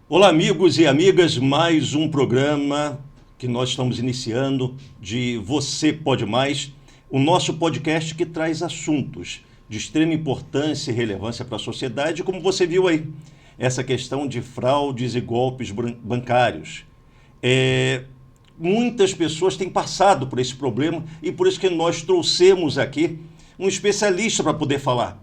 Olá, amigos e amigas, mais um programa que nós estamos iniciando de Você Pode Mais, o nosso podcast que traz assuntos de extrema importância e relevância para a sociedade, como você viu aí, essa questão de fraudes e golpes bancários. Muitas pessoas têm passado por esse problema e por isso que nós trouxemos aqui um especialista para poder falar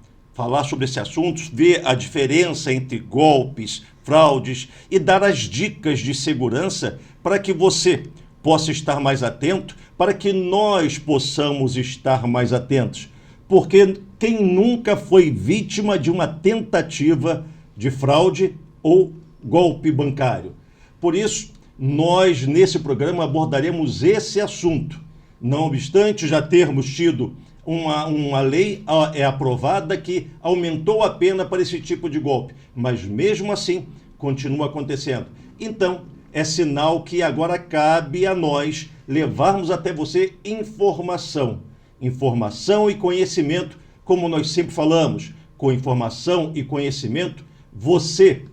sobre esse assunto, ver a diferença entre golpes, fraudes e dar as dicas de segurança para que você possa estar mais atento, para que nós possamos estar mais atentos. Porque quem nunca foi vítima de uma tentativa de fraude ou golpe bancário? Por isso, nós nesse programa abordaremos esse assunto. Não obstante já termos tido uma lei aprovada que aumentou a pena para esse tipo de golpe, mas mesmo assim continua acontecendo. Então, é sinal que agora cabe a nós levarmos até você informação e conhecimento, como nós sempre falamos, com informação e conhecimento, você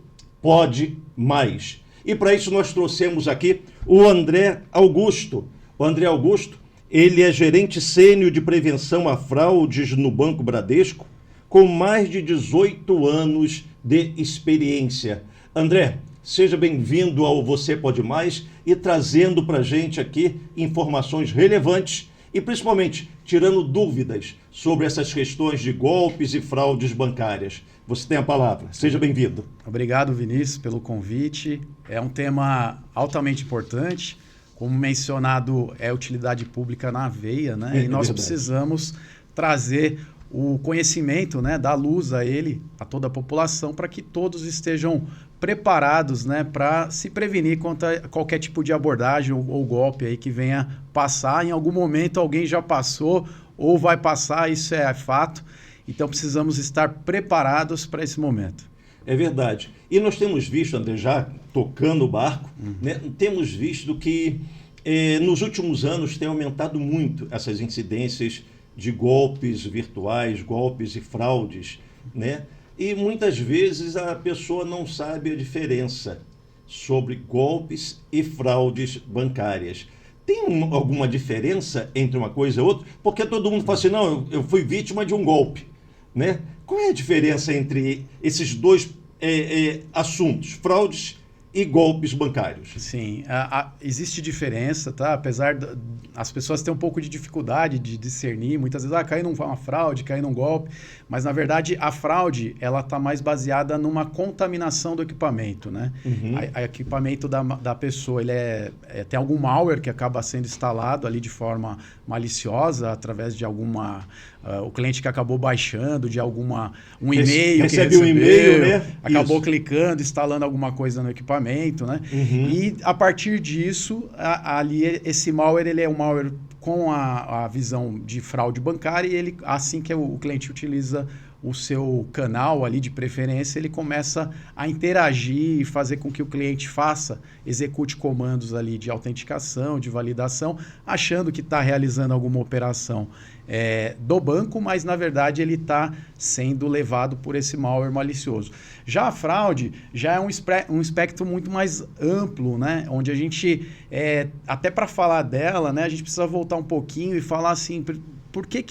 pode mais. E para isso nós trouxemos aqui o André Augusto. O André Augusto, ele é gerente sênior de prevenção a fraudes no Banco Bradesco, com mais de 18 anos de experiência. André, seja bem-vindo ao Você Pode Mais e trazendo para a gente aqui informações relevantes e principalmente tirando dúvidas sobre essas questões de golpes e fraudes bancárias. Você tem a palavra. Seja bem-vindo. Obrigado, Vinícius, pelo convite. É um tema altamente importante. Como mencionado, é utilidade pública na veia, né? E nós precisamos trazer o conhecimento, né, dar luz a ele, a toda a população, para que todos estejam preparados, né, para se prevenir contra qualquer tipo de abordagem ou golpe aí que venha passar. Em algum momento alguém já passou ou vai passar, isso é fato. Então precisamos estar preparados para esse momento. É verdade. E nós temos visto, André, já tocando o barco, né, temos visto que nos últimos anos tem aumentado muito essas incidências de golpes virtuais, golpes e fraudes, né? E muitas vezes a pessoa não sabe a diferença sobre golpes e fraudes bancárias. Tem alguma diferença entre uma coisa e outra? Porque todo mundo fala assim, não, eu fui vítima de um golpe, né? Qual é a diferença entre esses dois assuntos, fraudes e golpes bancários? Sim, existe diferença, tá? Apesar as pessoas têm um pouco de dificuldade de discernir, muitas vezes, cai numa fraude, cai num golpe, mas na verdade a fraude, ela está mais baseada numa contaminação do equipamento, né? O equipamento da pessoa, ele tem algum malware que acaba sendo instalado ali de forma maliciosa, através de alguma... o cliente que acabou baixando de um e-mail que recebeu, um e-mail, né? Acabou Isso. clicando, instalando alguma coisa no equipamento, né? E a partir disso, ali esse malware, ele é um malware com a visão de fraude bancária e ele, assim que o cliente utiliza o seu canal ali de preferência, ele começa a interagir e fazer com que o cliente execute comandos ali de autenticação, de validação, achando que está realizando alguma operação do banco, mas na verdade ele está sendo levado por esse malware malicioso. Já a fraude já é um espectro muito mais amplo, né? Onde a gente, até para falar dela, né, a gente precisa voltar um pouquinho e falar assim, por que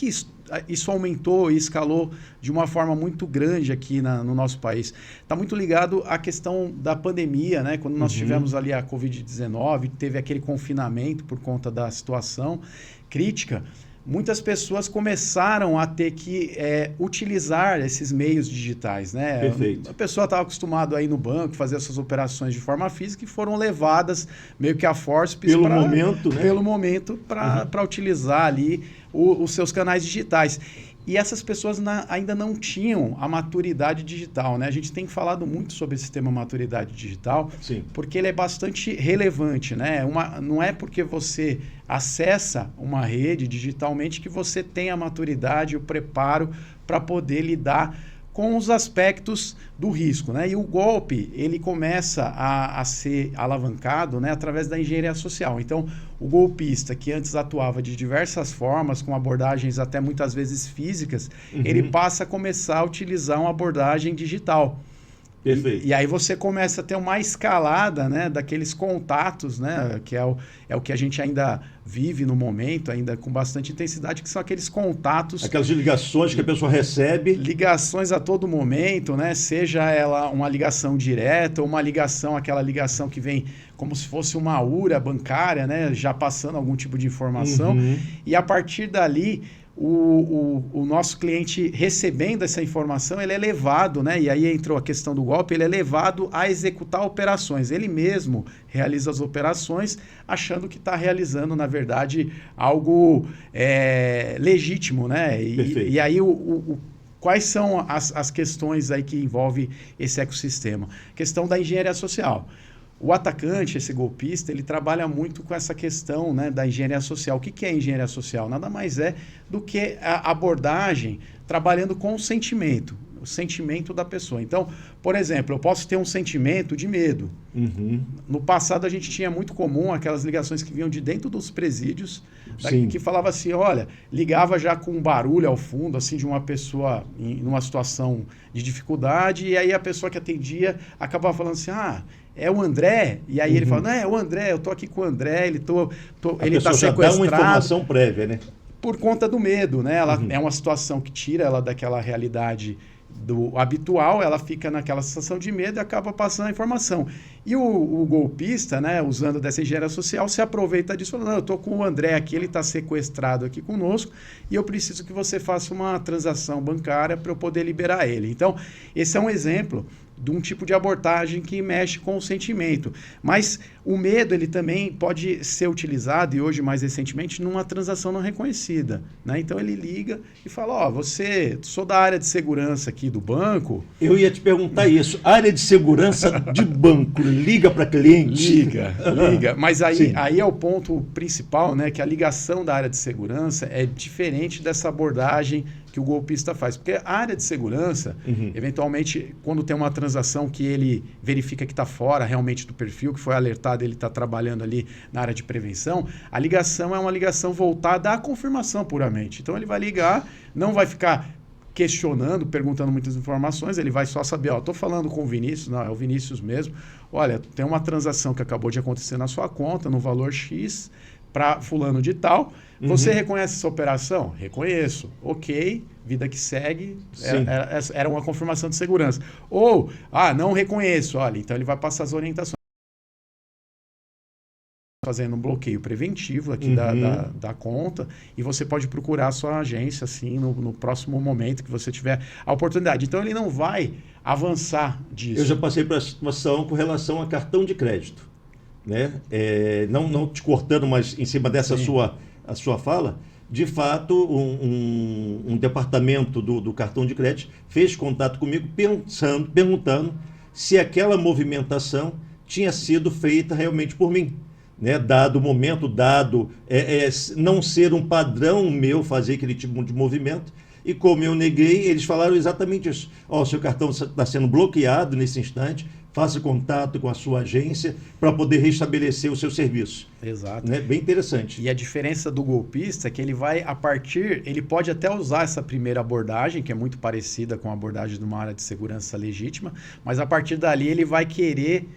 isso aumentou e escalou de uma forma muito grande aqui no nosso país? Está muito ligado à questão da pandemia, né? Quando nós tivemos ali a Covid-19, teve aquele confinamento por conta da situação crítica, muitas pessoas começaram a ter que utilizar esses meios digitais, né? Perfeito. A pessoa estava acostumada a ir no banco, fazer essas operações de forma física e foram levadas meio que a forceps pelo momento para utilizar ali os seus canais digitais. E essas pessoas ainda não tinham a maturidade digital, né? A gente tem falado muito sobre esse tema maturidade digital, Sim. porque ele é bastante relevante, né? Não é porque você acessa uma rede digitalmente que você tem a maturidade, o preparo para poder lidar com os aspectos do risco, né? E o golpe, ele começa a ser alavancado, né, através da engenharia social. Então, o golpista, que antes atuava de diversas formas, com abordagens até muitas vezes físicas, ele passa a começar a utilizar uma abordagem digital. Perfeito. E aí você começa a ter uma escalada, né, daqueles contatos, né, que é o que a gente ainda vive no momento, ainda com bastante intensidade, que são aqueles contatos... Aquelas ligações que a pessoa recebe. Ligações a todo momento, né, seja ela uma ligação direta ou uma ligação, aquela ligação que vem como se fosse uma URA bancária, né, já passando algum tipo de informação. E a partir dali... O nosso cliente recebendo essa informação, ele é levado, né? E aí entrou a questão do golpe, ele é levado a executar operações. Ele mesmo realiza as operações achando que está realizando, na verdade, algo legítimo, né? E aí quais são as questões aí que envolvem esse ecossistema? Questão da engenharia social. O atacante, esse golpista, ele trabalha muito com essa questão, né, da engenharia social. O que é engenharia social? Nada mais é do que a abordagem trabalhando com o sentimento da pessoa. Então, por exemplo, eu posso ter um sentimento de medo. No passado, a gente tinha muito comum aquelas ligações que vinham de dentro dos presídios, que falava assim, olha, ligava já com um barulho ao fundo, assim, de uma pessoa em uma situação de dificuldade, e aí a pessoa que atendia acabava falando assim, é o André? E aí ele fala, não, é o André, eu tô aqui com o André, ele tá sequestrado. Já dá uma informação prévia, né? Por conta do medo, né? Ela é uma situação que tira ela daquela realidade do habitual, ela fica naquela sensação de medo e acaba passando a informação. E o golpista, né, usando dessa engenharia social, se aproveita disso, falando, eu tô com o André aqui, ele está sequestrado aqui conosco e eu preciso que você faça uma transação bancária para eu poder liberar ele. Então, esse é um exemplo de um tipo de abordagem que mexe com o sentimento. Mas o medo, ele também pode ser utilizado, e hoje mais recentemente, numa transação não reconhecida, né? Então ele liga e fala, sou da área de segurança aqui do banco. Eu ia te perguntar isso. Área de segurança de banco, liga para cliente? Liga. Mas aí é o ponto principal, né? Que a ligação da área de segurança é diferente dessa abordagem que o golpista faz. Porque a área de segurança, eventualmente, quando tem uma transação que ele verifica que está fora realmente do perfil, que foi alertado, ele está trabalhando ali na área de prevenção, a ligação é uma ligação voltada à confirmação puramente. Então ele vai ligar, não vai ficar questionando, perguntando muitas informações, ele vai só saber, estou falando com o Vinícius, não, é o Vinícius mesmo, olha, tem uma transação que acabou de acontecer na sua conta, no valor X, para fulano de tal. Você reconhece essa operação? Reconheço. Ok, vida que segue. Era uma confirmação de segurança. Ou, não reconheço. Olha, então ele vai passar as orientações. Fazendo um bloqueio preventivo aqui da conta, e você pode procurar a sua agência assim no próximo momento que você tiver a oportunidade. Então ele não vai avançar disso. Eu já passei por essa situação com relação a cartão de crédito, né? Não te cortando, mas em cima dessa a sua fala, de fato, um departamento do cartão de crédito fez contato comigo perguntando se aquela movimentação tinha sido feita realmente por mim, né? Dado o momento, não ser um padrão meu fazer aquele tipo de movimento. E como eu neguei, eles falaram exatamente isso. Seu cartão está sendo bloqueado nesse instante, faça contato com a sua agência para poder restabelecer o seu serviço. Exato. Né? Bem interessante. E a diferença do golpista é que ele vai, ele pode até usar essa primeira abordagem, que é muito parecida com a abordagem de uma área de segurança legítima, mas a partir dali ele vai querer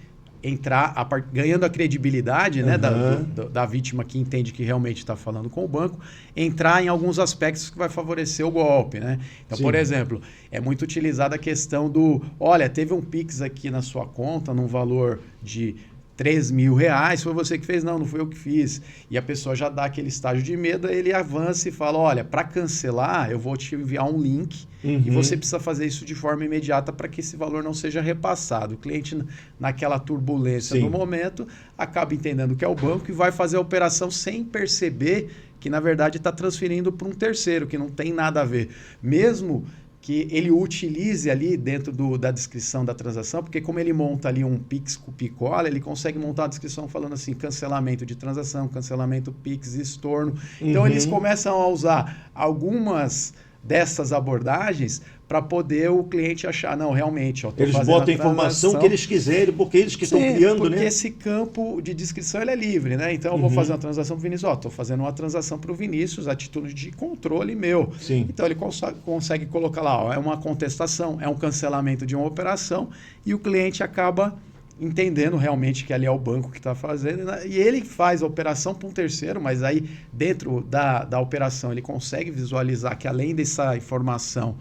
entrar, ganhando a credibilidade, né, da vítima que entende que realmente está falando com o banco, entrar em alguns aspectos que vai favorecer o golpe, né? Então, por exemplo, é muito utilizada a questão olha, teve um Pix aqui na sua conta num valor de R$3.000, foi você que fez? Não fui eu que fiz. E a pessoa já dá aquele estágio de medo, ele avança e fala, olha, para cancelar, eu vou te enviar um link e você precisa fazer isso de forma imediata para que esse valor não seja repassado. O cliente, naquela turbulência do momento, acaba entendendo que é o banco e vai fazer a operação sem perceber que, na verdade, está transferindo para um terceiro, que não tem nada a ver. Mesmo que ele utilize ali dentro da descrição da transação, porque como ele monta ali um Pix com Picola, ele consegue montar a descrição falando assim, cancelamento de transação, cancelamento Pix, estorno. Então eles começam a usar algumas dessas abordagens para poder o cliente achar, não, realmente, eu tô Eles fazendo botam a informação que eles quiserem, porque eles que estão criando, porque né? esse campo de descrição ele é livre, né? Então eu vou fazer uma transação para o Vinícius, estou fazendo uma transação para o Vinícius, atitude de controle meu. Sim. Então ele consegue colocar lá, ó, é uma contestação, é um cancelamento de uma operação e o cliente acaba entendendo realmente que ali é o banco que está fazendo, né? E ele faz a operação para um terceiro, mas aí dentro da operação ele consegue visualizar que além dessa informação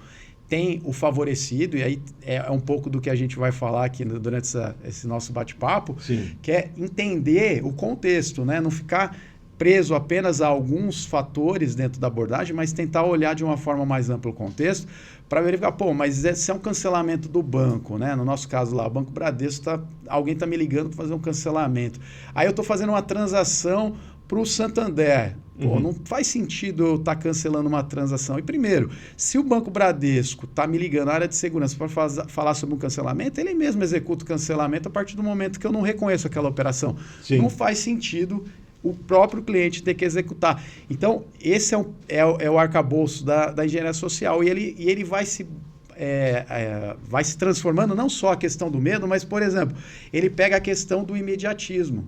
tem o favorecido, e aí é um pouco do que a gente vai falar aqui durante esse nosso bate-papo, que é entender o contexto, né? Não ficar preso apenas a alguns fatores dentro da abordagem, mas tentar olhar de uma forma mais ampla o contexto para verificar, pô, mas se é um cancelamento do banco, né? No nosso caso lá, o Banco Bradesco, alguém está me ligando para fazer um cancelamento. Aí eu estou fazendo uma transação para o Santander. Pô, não faz sentido eu estar cancelando uma transação. E primeiro, se o Banco Bradesco está me ligando na área de segurança para falar sobre um cancelamento, ele mesmo executa o cancelamento a partir do momento que eu não reconheço aquela operação. Sim. Não faz sentido o próprio cliente ter que executar. Então, esse é o arcabouço da engenharia social. E ele vai se transformando, não só a questão do medo, mas, por exemplo, ele pega a questão do imediatismo.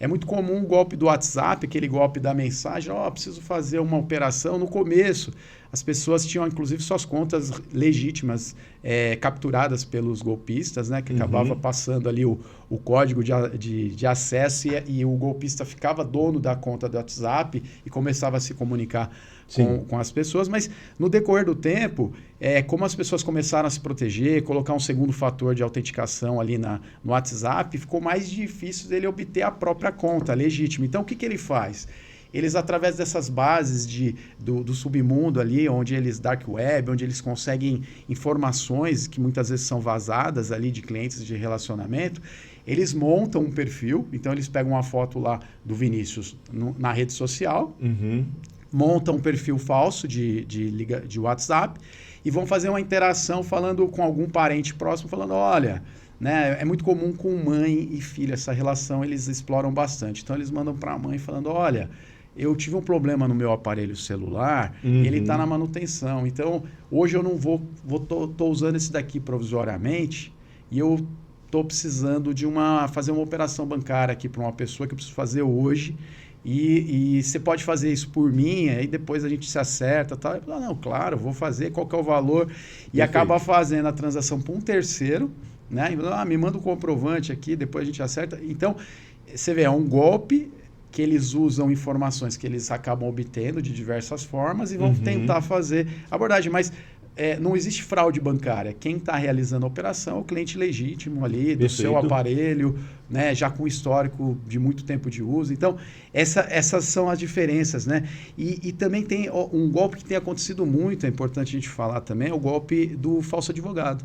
É muito comum o golpe do WhatsApp, aquele golpe da mensagem, preciso fazer uma operação. No começo, as pessoas tinham, inclusive, suas contas legítimas capturadas pelos golpistas, né? Que acabava passando ali o código de acesso e o golpista ficava dono da conta do WhatsApp e começava a se comunicar com as pessoas. Mas, no decorrer do tempo, como as pessoas começaram a se proteger, colocar um segundo fator de autenticação ali no WhatsApp, ficou mais difícil dele obter a própria conta legítima. Então, o que ele faz? Eles, através dessas bases do submundo ali, dark web, onde eles conseguem informações que muitas vezes são vazadas ali de clientes de relacionamento, eles montam um perfil. Então, eles pegam uma foto lá do Vinícius na rede social, montam um perfil falso de WhatsApp e vão fazer uma interação falando com algum parente próximo, falando, olha... Né? É muito comum com mãe e filha, essa relação eles exploram bastante. Então, eles mandam para a mãe falando, olha, eu tive um problema no meu aparelho celular, ele está na manutenção. Então, hoje eu não tô usando esse daqui provisoriamente e eu estou precisando fazer uma operação bancária aqui para uma pessoa que eu preciso fazer hoje. E você pode fazer isso por mim, aí depois a gente se acerta. Tal. Eu falo, não, claro, vou fazer, qual que é o valor? E Perfeito. Acaba fazendo a transação para um terceiro, né? Me manda um comprovante aqui, depois a gente acerta. Então, você vê, é um golpe que eles usam informações que eles acabam obtendo de diversas formas e vão tentar fazer abordagem. Mas não existe fraude bancária. Quem está realizando a operação é o cliente legítimo ali, do seu aparelho, né? Já com histórico de muito tempo de uso. Então, essas são as diferenças, né? E também tem um golpe que tem acontecido muito, é importante a gente falar também, é o golpe do falso advogado.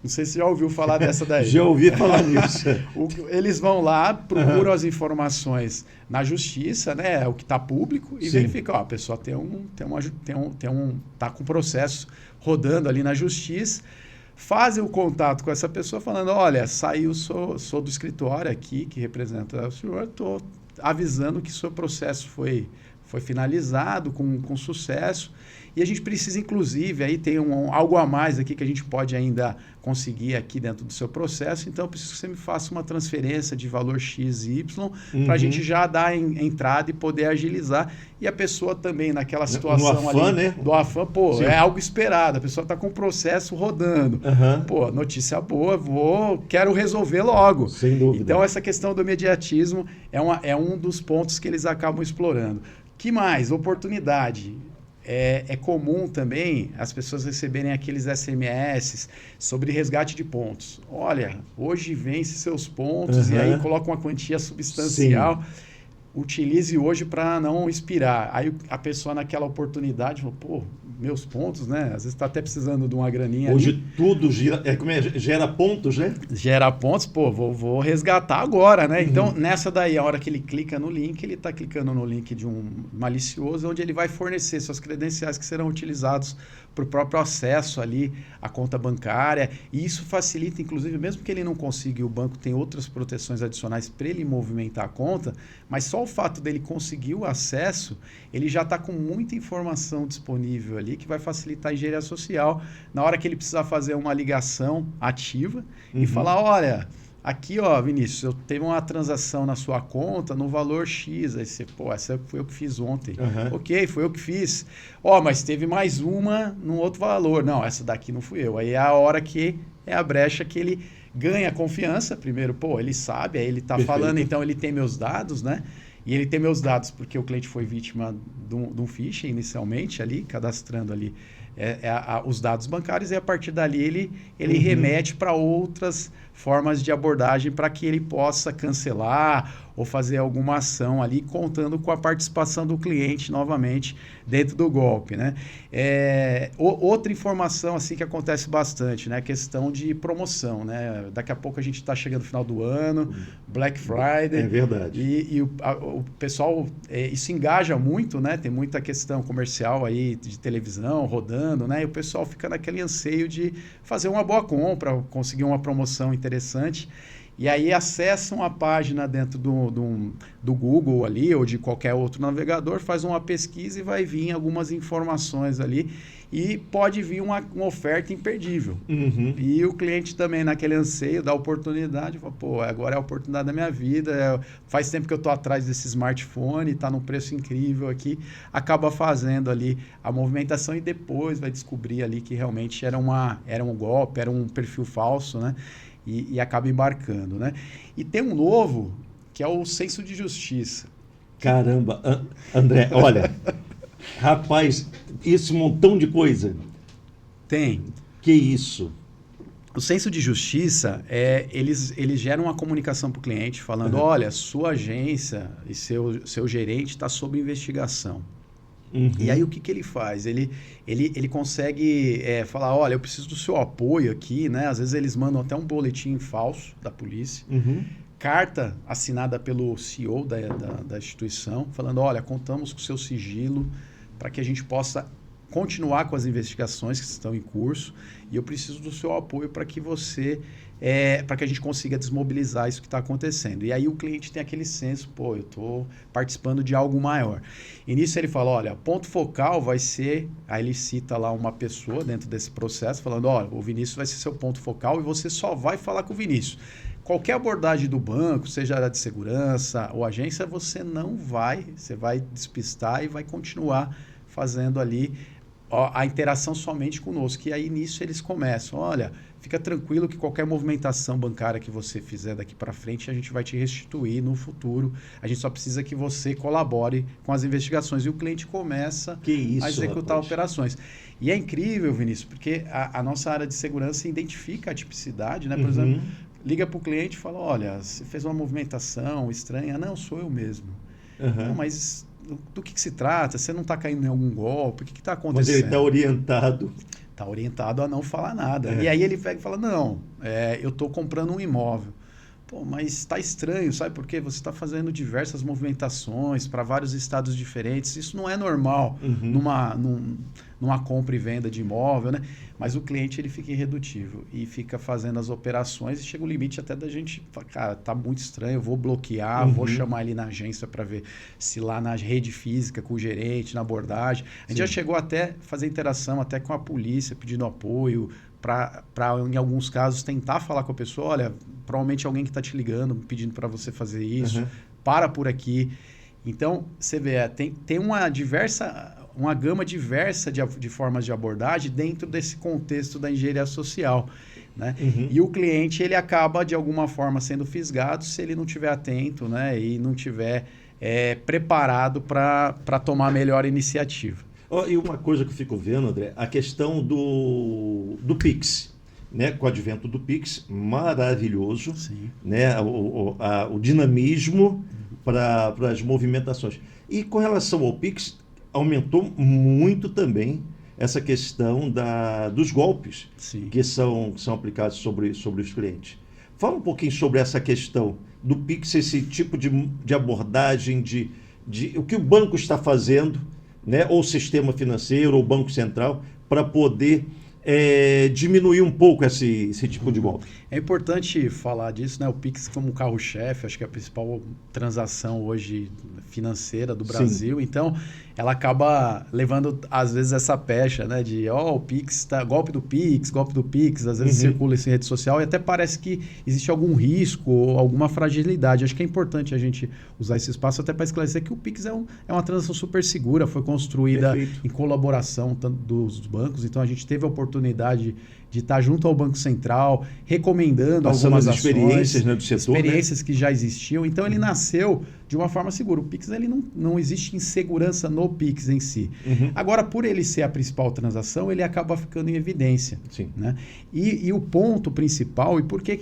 Não sei se você já ouviu falar dessa daí. Já ouvi falar nisso. Eles vão lá, procuram as informações na justiça, né? O que está público, e verificam, a pessoa tá com processo rodando ali na justiça, fazem o contato com essa pessoa falando, olha, sou do escritório aqui, que representa o senhor, estou avisando que o seu processo foi finalizado com sucesso. E a gente precisa, inclusive, aí tem algo a mais aqui que a gente pode ainda conseguir aqui dentro do seu processo. Então, eu preciso que você me faça uma transferência de valor X e Y para a gente já dar entrada e poder agilizar. E a pessoa também, naquela situação no afã, ali, né? do afã, é algo esperado. A pessoa está com o processo rodando. Notícia boa, quero resolver logo. Sem dúvida. Então, essa questão do imediatismo é um dos pontos que eles acabam explorando. Que mais? Oportunidade. É comum também as pessoas receberem aqueles SMS sobre resgate de pontos. Olha, hoje vence seus pontos e aí coloca uma quantia substancial. Sim. Utilize hoje para não expirar. Aí a pessoa naquela oportunidade fala, meus pontos, né? Às vezes está até precisando de uma graninha hoje ali. Tudo gera pontos, né? Gera pontos, vou resgatar agora, né? Então, nessa daí, a hora que ele clica no link, ele está clicando no link de um malicioso, onde ele vai fornecer suas credenciais que serão utilizados para o próprio acesso ali à conta bancária. E isso facilita, inclusive, mesmo que ele não consiga, e o banco tem outras proteções adicionais para ele movimentar a conta, mas só o fato dele conseguir o acesso, ele já está com muita informação disponível ali que vai facilitar a engenharia social na hora que ele precisar fazer uma ligação ativa e falar, olha, aqui, ó, Vinícius, eu teve uma transação na sua conta no valor X. Aí você, pô, essa foi eu que fiz ontem. Ok, foi eu que fiz. Ó, mas teve mais uma num outro valor. Não, essa daqui não fui eu. Aí é a hora que é a brecha que ele ganha confiança. Primeiro, pô, ele sabe, aí ele tá falando, então ele tem meus dados, né? E ele tem meus dados porque o cliente foi vítima de um phishing inicialmente ali, cadastrando ali os dados bancários, e a partir dali ele remete para outras formas de abordagem para que ele possa cancelar ou fazer alguma ação ali, contando com a participação do cliente novamente dentro do golpe, né? Outra informação assim que acontece bastante, né? A questão de promoção, né? Daqui a pouco a gente está chegando no final do ano, Black Friday. É verdade. E o pessoal, isso engaja muito, né? Tem muita questão comercial aí de televisão rodando, né? E o pessoal fica naquele anseio de fazer uma boa compra, conseguir uma promoção interessante. E aí acessam a página dentro do Google ali, ou de qualquer outro navegador, faz uma pesquisa e vai vir algumas informações ali. E pode vir uma oferta imperdível. E o cliente também, naquele anseio da oportunidade, fala, pô, agora é a oportunidade da minha vida, faz tempo que eu estou atrás desse smartphone, está num preço incrível aqui, acaba fazendo ali a movimentação e depois vai descobrir ali que realmente era um golpe, era um perfil falso, né? E acaba embarcando, né? E tem um novo, que é o senso de justiça. Caramba, André, olha, rapaz, esse montão de coisa. Tem. Que isso? O senso de justiça, eles geram uma comunicação para o cliente falando, olha, sua agência e seu gerente está sob investigação. E aí o que ele faz? Ele consegue falar, olha, eu preciso do seu apoio aqui, né? Às vezes eles mandam até um boletim falso da polícia, carta assinada pelo CEO da instituição, falando, olha, contamos com o seu sigilo para que a gente possa continuar com as investigações que estão em curso e eu preciso do seu apoio para que para que a gente consiga desmobilizar isso que está acontecendo. E aí o cliente tem aquele senso, pô, eu estou participando de algo maior. E nisso ele fala, olha, ponto focal vai ser, aí ele cita lá uma pessoa dentro desse processo, falando, olha, o Vinícius vai ser seu ponto focal e você só vai falar com o Vinícius. Qualquer abordagem do banco, seja área de segurança ou agência, você vai despistar e vai continuar fazendo ali a interação somente conosco. E aí nisso eles começam, olha, fica tranquilo que qualquer movimentação bancária que você fizer daqui para frente, a gente vai te restituir no futuro. A gente só precisa que você colabore com as investigações. E o cliente começa a executar operações. E é incrível, Vinícius, porque a nossa área de segurança identifica a tipicidade, né? Por exemplo, liga para o cliente e fala, olha, você fez uma movimentação estranha. Não, sou eu mesmo. Não, mas do que se trata? Você não está caindo em algum golpe? O que está acontecendo? Mas ele está orientado. Está orientado a não falar nada. E aí ele pega e fala, não, eu estou comprando um imóvel. Pô, mas está estranho, sabe por quê? Você está fazendo diversas movimentações para vários estados diferentes. Isso não é normal numa compra e venda de imóvel, né? Mas o cliente ele fica irredutível e fica fazendo as operações e chega o limite até da gente, cara, tá muito estranho, eu vou bloquear, vou chamar ele na agência para ver se lá na rede física, com o gerente, na abordagem. A gente já chegou até fazer interação até com a polícia, pedindo apoio, para, em alguns casos, tentar falar com a pessoa, olha, provavelmente alguém que está te ligando, pedindo para você fazer isso, para por aqui. Então, você vê, tem uma gama diversa de formas de abordagem dentro desse contexto da engenharia social, né? E o cliente, ele acaba, de alguma forma, sendo fisgado se ele não estiver atento, né? E não estiver preparado para tomar a melhor iniciativa. E uma coisa que eu fico vendo, André, a questão do Pix, né? Com o advento do Pix, maravilhoso, né? O dinamismo para as movimentações. E com relação ao Pix, aumentou muito também essa questão dos golpes que são aplicados sobre os clientes. Fala um pouquinho sobre essa questão do Pix, esse tipo de abordagem, de o que o banco está fazendo, né, ou o sistema financeiro, ou o Banco Central, para poder diminuir um pouco esse tipo de golpe? É importante falar disso, né? O Pix como carro-chefe, acho que é a principal transação hoje financeira do Brasil. Sim. Então, ela acaba levando, às vezes, essa pecha, né? De, o Pix, golpe do Pix. Às vezes circula isso em rede social e até parece que existe algum risco ou alguma fragilidade. Acho que é importante a gente usar esse espaço até para esclarecer que o Pix é uma transação super segura, foi construída em colaboração dos bancos. Então, a gente teve a oportunidade de estar junto ao Banco Central, recomendando algumas ações, experiências, né, do setor, experiências que já existiam. Então, ele nasceu de uma forma segura. O Pix, ele não existe insegurança no Pix em si. Agora, por ele ser a principal transação, ele acaba ficando em evidência. Sim. Né? E o ponto principal, e por que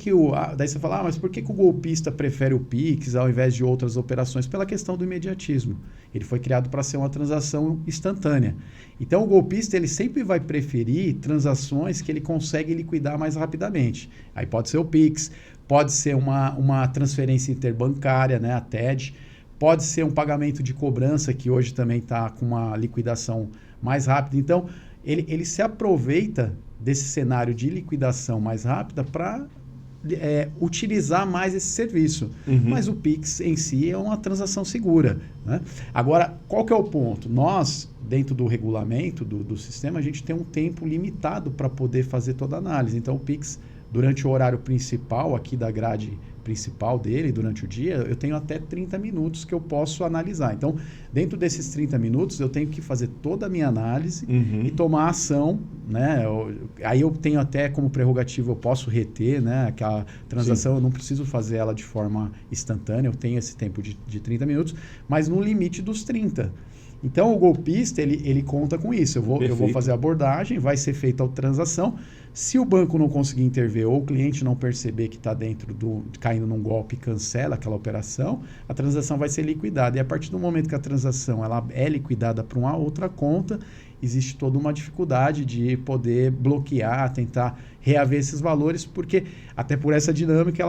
daí você fala, mas por que o golpista prefere o Pix ao invés de outras operações? Pela questão do imediatismo. Ele foi criado para ser uma transação instantânea. Então, o golpista ele sempre vai preferir transações que ele consegue liquidar mais rapidamente. Aí pode ser o Pix, pode ser uma transferência interbancária, né, a TED, pode ser um pagamento de cobrança, que hoje também está com uma liquidação mais rápida. Então, ele se aproveita desse cenário de liquidação mais rápida para utilizar mais esse serviço. Mas o Pix em si é uma transação segura. Né? Agora, qual que é o ponto? Nós, dentro do regulamento do sistema, a gente tem um tempo limitado para poder fazer toda a análise. Então, o Pix, durante o horário principal aqui da grade principal dele, durante o dia, eu tenho até 30 minutos que eu posso analisar. Então, dentro desses 30 minutos, eu tenho que fazer toda a minha análise e tomar ação. Né? Aí eu tenho até como prerrogativa, eu posso reter, né, aquela transação. Sim. Eu não preciso fazer ela de forma instantânea, eu tenho esse tempo de 30 minutos, mas no limite dos 30. Então, o golpista, ele conta com isso. Eu vou fazer a abordagem, vai ser feita a transação. Se o banco não conseguir intervir ou o cliente não perceber que está caindo num golpe e cancela aquela operação, a transação vai ser liquidada. E a partir do momento que a transação ela é liquidada para uma outra conta, existe toda uma dificuldade de poder bloquear, tentar reaver esses valores, porque até por essa dinâmica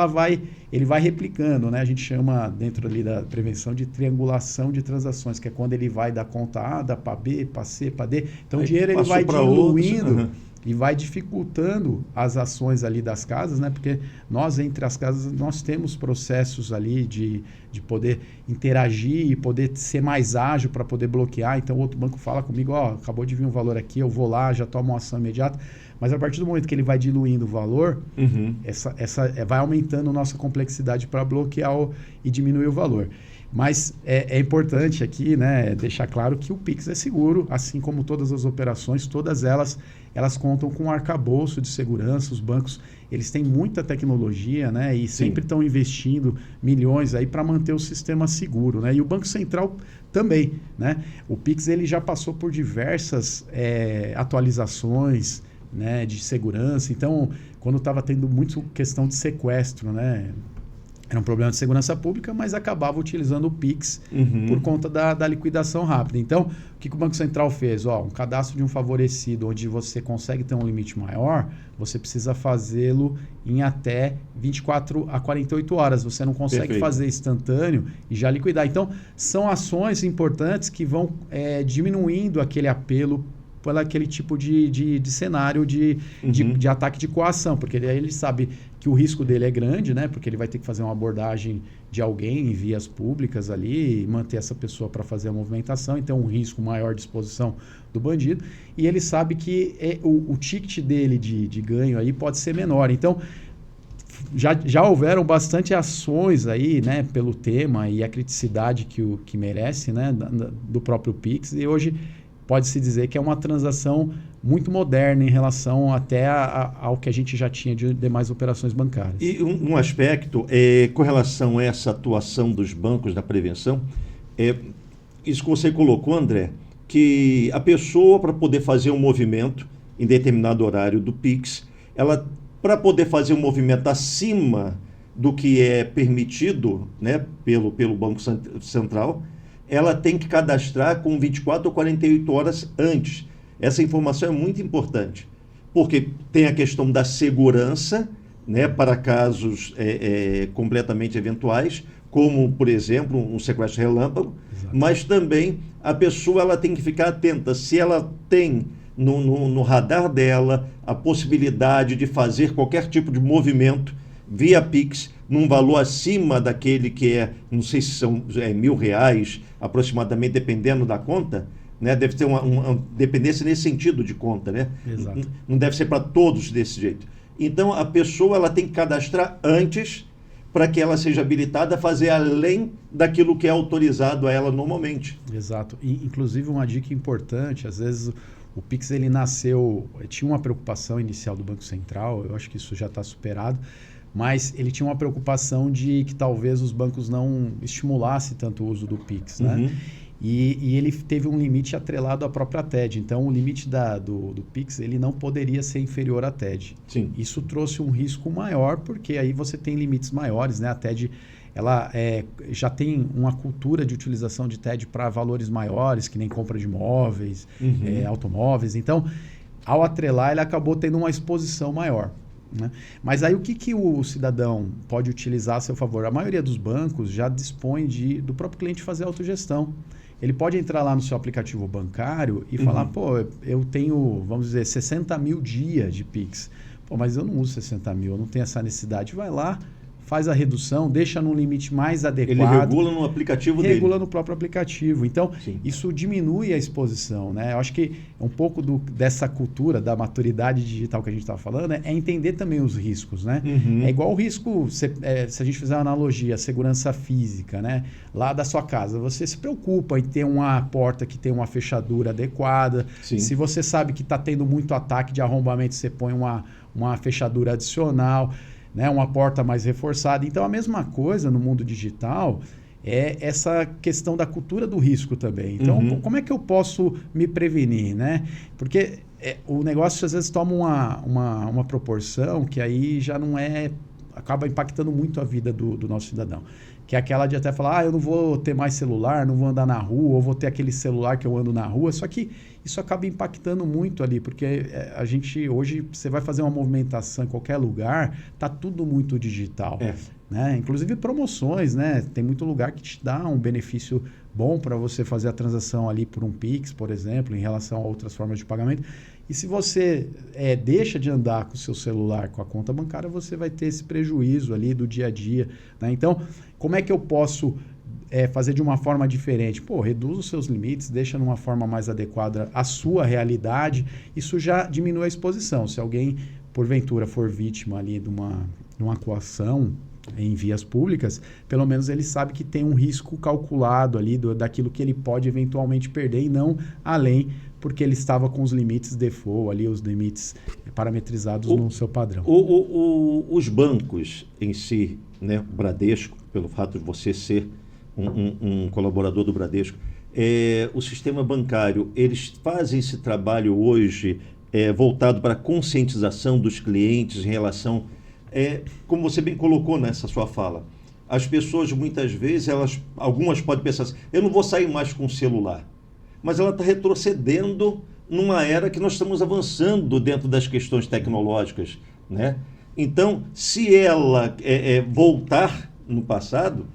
ele vai replicando, né? A gente chama dentro ali da prevenção de triangulação de transações, que é quando ele vai da conta A, da para B, para C, para D. Então o dinheiro ele vai diluindo e vai dificultando as ações ali das casas, né? Porque nós, entre as casas, nós temos processos ali de poder interagir e poder ser mais ágil para poder bloquear. Então, o outro banco fala comigo, acabou de vir um valor aqui, eu vou lá, já tomo uma ação imediata. Mas a partir do momento que ele vai diluindo o valor, vai aumentando a nossa complexidade para bloquear e diminuir o valor. Mas é importante aqui, né, deixar claro que o Pix é seguro, assim como todas as operações, todas elas contam com um arcabouço de segurança. Os bancos eles têm muita tecnologia, né, e sempre estão investindo milhões aí para manter o sistema seguro. Né? E o Banco Central também. Né? O Pix ele já passou por diversas atualizações, né, de segurança. Então, quando estava tendo muito questão de sequestro, né, era um problema de segurança pública, mas acabava utilizando o Pix por conta da liquidação rápida. Então, o que o Banco Central fez? Um cadastro de um favorecido, onde você consegue ter um limite maior, você precisa fazê-lo em até 24 a 48 horas. Você não consegue fazer instantâneo e já liquidar. Então, são ações importantes que vão diminuindo aquele apelo por aquele tipo de cenário de ataque de coação, porque aí ele sabe que o risco dele é grande, né? Porque ele vai ter que fazer uma abordagem de alguém em vias públicas ali e manter essa pessoa para fazer a movimentação, então um risco maior de exposição do bandido, e ele sabe que o ticket dele de ganho aí pode ser menor. Então, já houveram bastante ações aí, né, pelo tema e a criticidade que merece, né, do próprio Pix, e hoje pode-se dizer que é uma transação muito moderna em relação até ao que a gente já tinha de demais operações bancárias. E um aspecto com relação a essa atuação dos bancos na prevenção, isso que você colocou, André, que a pessoa, para poder fazer um movimento em determinado horário do Pix, ela, para poder fazer um movimento acima do que é permitido, né, pelo Banco Central, ela tem que cadastrar com 24 ou 48 horas antes. Essa informação é muito importante, porque tem a questão da segurança, né, para casos completamente eventuais, como, por exemplo, um sequestro relâmpago. Exato. Mas também a pessoa ela tem que ficar atenta. Se ela tem no radar dela a possibilidade de fazer qualquer tipo de movimento via Pix, num valor acima daquele que é, não sei se são R$1.000 aproximadamente, dependendo da conta, né? Deve ter uma dependência nesse sentido de conta, né? Exato. Não deve ser para todos desse jeito. Então, a pessoa ela tem que cadastrar antes para que ela seja habilitada a fazer além daquilo que é autorizado a ela normalmente. Exato. E, inclusive, uma dica importante, às vezes o Pix ele nasceu, tinha uma preocupação inicial do Banco Central, eu acho que isso já está superado, mas ele tinha uma preocupação de que talvez os bancos não estimulassem tanto o uso do Pix, né? Uhum. E ele teve um limite atrelado à própria TED. Então, o limite do Pix ele não poderia ser inferior à TED. Sim. Isso trouxe um risco maior, porque aí você tem limites maiores, né? A TED ela já tem uma cultura de utilização de TED para valores maiores, que nem compra de imóveis, automóveis. Então, ao atrelar, ele acabou tendo uma exposição maior, né? Mas aí o que o cidadão pode utilizar a seu favor? A maioria dos bancos já dispõe do próprio cliente fazer autogestão. Ele pode entrar lá no seu aplicativo bancário e falar, pô, eu tenho, vamos dizer, 60 mil dias de Pix. Pô, mas eu não uso 60 mil, eu não tenho essa necessidade. Vai lá, faz a redução, deixa num limite mais adequado. Ele regula no aplicativo dele. Regula no próprio aplicativo. Então, Sim. Isso diminui a exposição, né? Eu acho que um pouco dessa cultura, da maturidade digital que a gente estava falando, é entender também os riscos, né? É igual o risco, se a gente fizer uma analogia, a segurança física, né? Lá da sua casa, você se preocupa em ter uma porta que tem uma fechadura adequada. Sim. Se você sabe que está tendo muito ataque de arrombamento, você põe uma fechadura adicional, né, uma porta mais reforçada. Então, a mesma coisa no mundo digital é essa questão da cultura do risco também. Então, como é que eu posso me prevenir, né? Porque o negócio às vezes toma uma proporção que aí já não acaba impactando muito a vida do nosso cidadão. Que é aquela de até falar, eu não vou ter mais celular, não vou andar na rua, ou vou ter aquele celular que eu ando na rua. Só que isso acaba impactando muito ali, porque a gente, hoje, você vai fazer uma movimentação em qualquer lugar, tá tudo muito digital. Né? Inclusive promoções, né? Tem muito lugar que te dá um benefício bom para você fazer a transação ali por um Pix, por exemplo, em relação a outras formas de pagamento. E se você deixa de andar com o seu celular, com a conta bancária, você vai ter esse prejuízo ali do dia a dia, né? Então, como é que eu posso fazer de uma forma diferente? Pô, reduz os seus limites, deixa numa forma mais adequada à sua realidade. Isso já diminui a exposição. Se alguém, porventura, for vítima ali de uma coação em vias públicas, pelo menos ele sabe que tem um risco calculado ali daquilo que ele pode eventualmente perder e não além, porque ele estava com os limites default ali, os limites parametrizados no seu padrão. Os bancos em si, né, o Bradesco, pelo fato de você ser um colaborador do Bradesco, o sistema bancário, eles fazem esse trabalho hoje voltado para a conscientização dos clientes em relação, como você bem colocou nessa sua fala, as pessoas muitas vezes, algumas podem pensar assim, eu não vou sair mais com o celular, mas ela está retrocedendo numa era que nós estamos avançando dentro das questões tecnológicas, né? Então, se ela voltar no passado,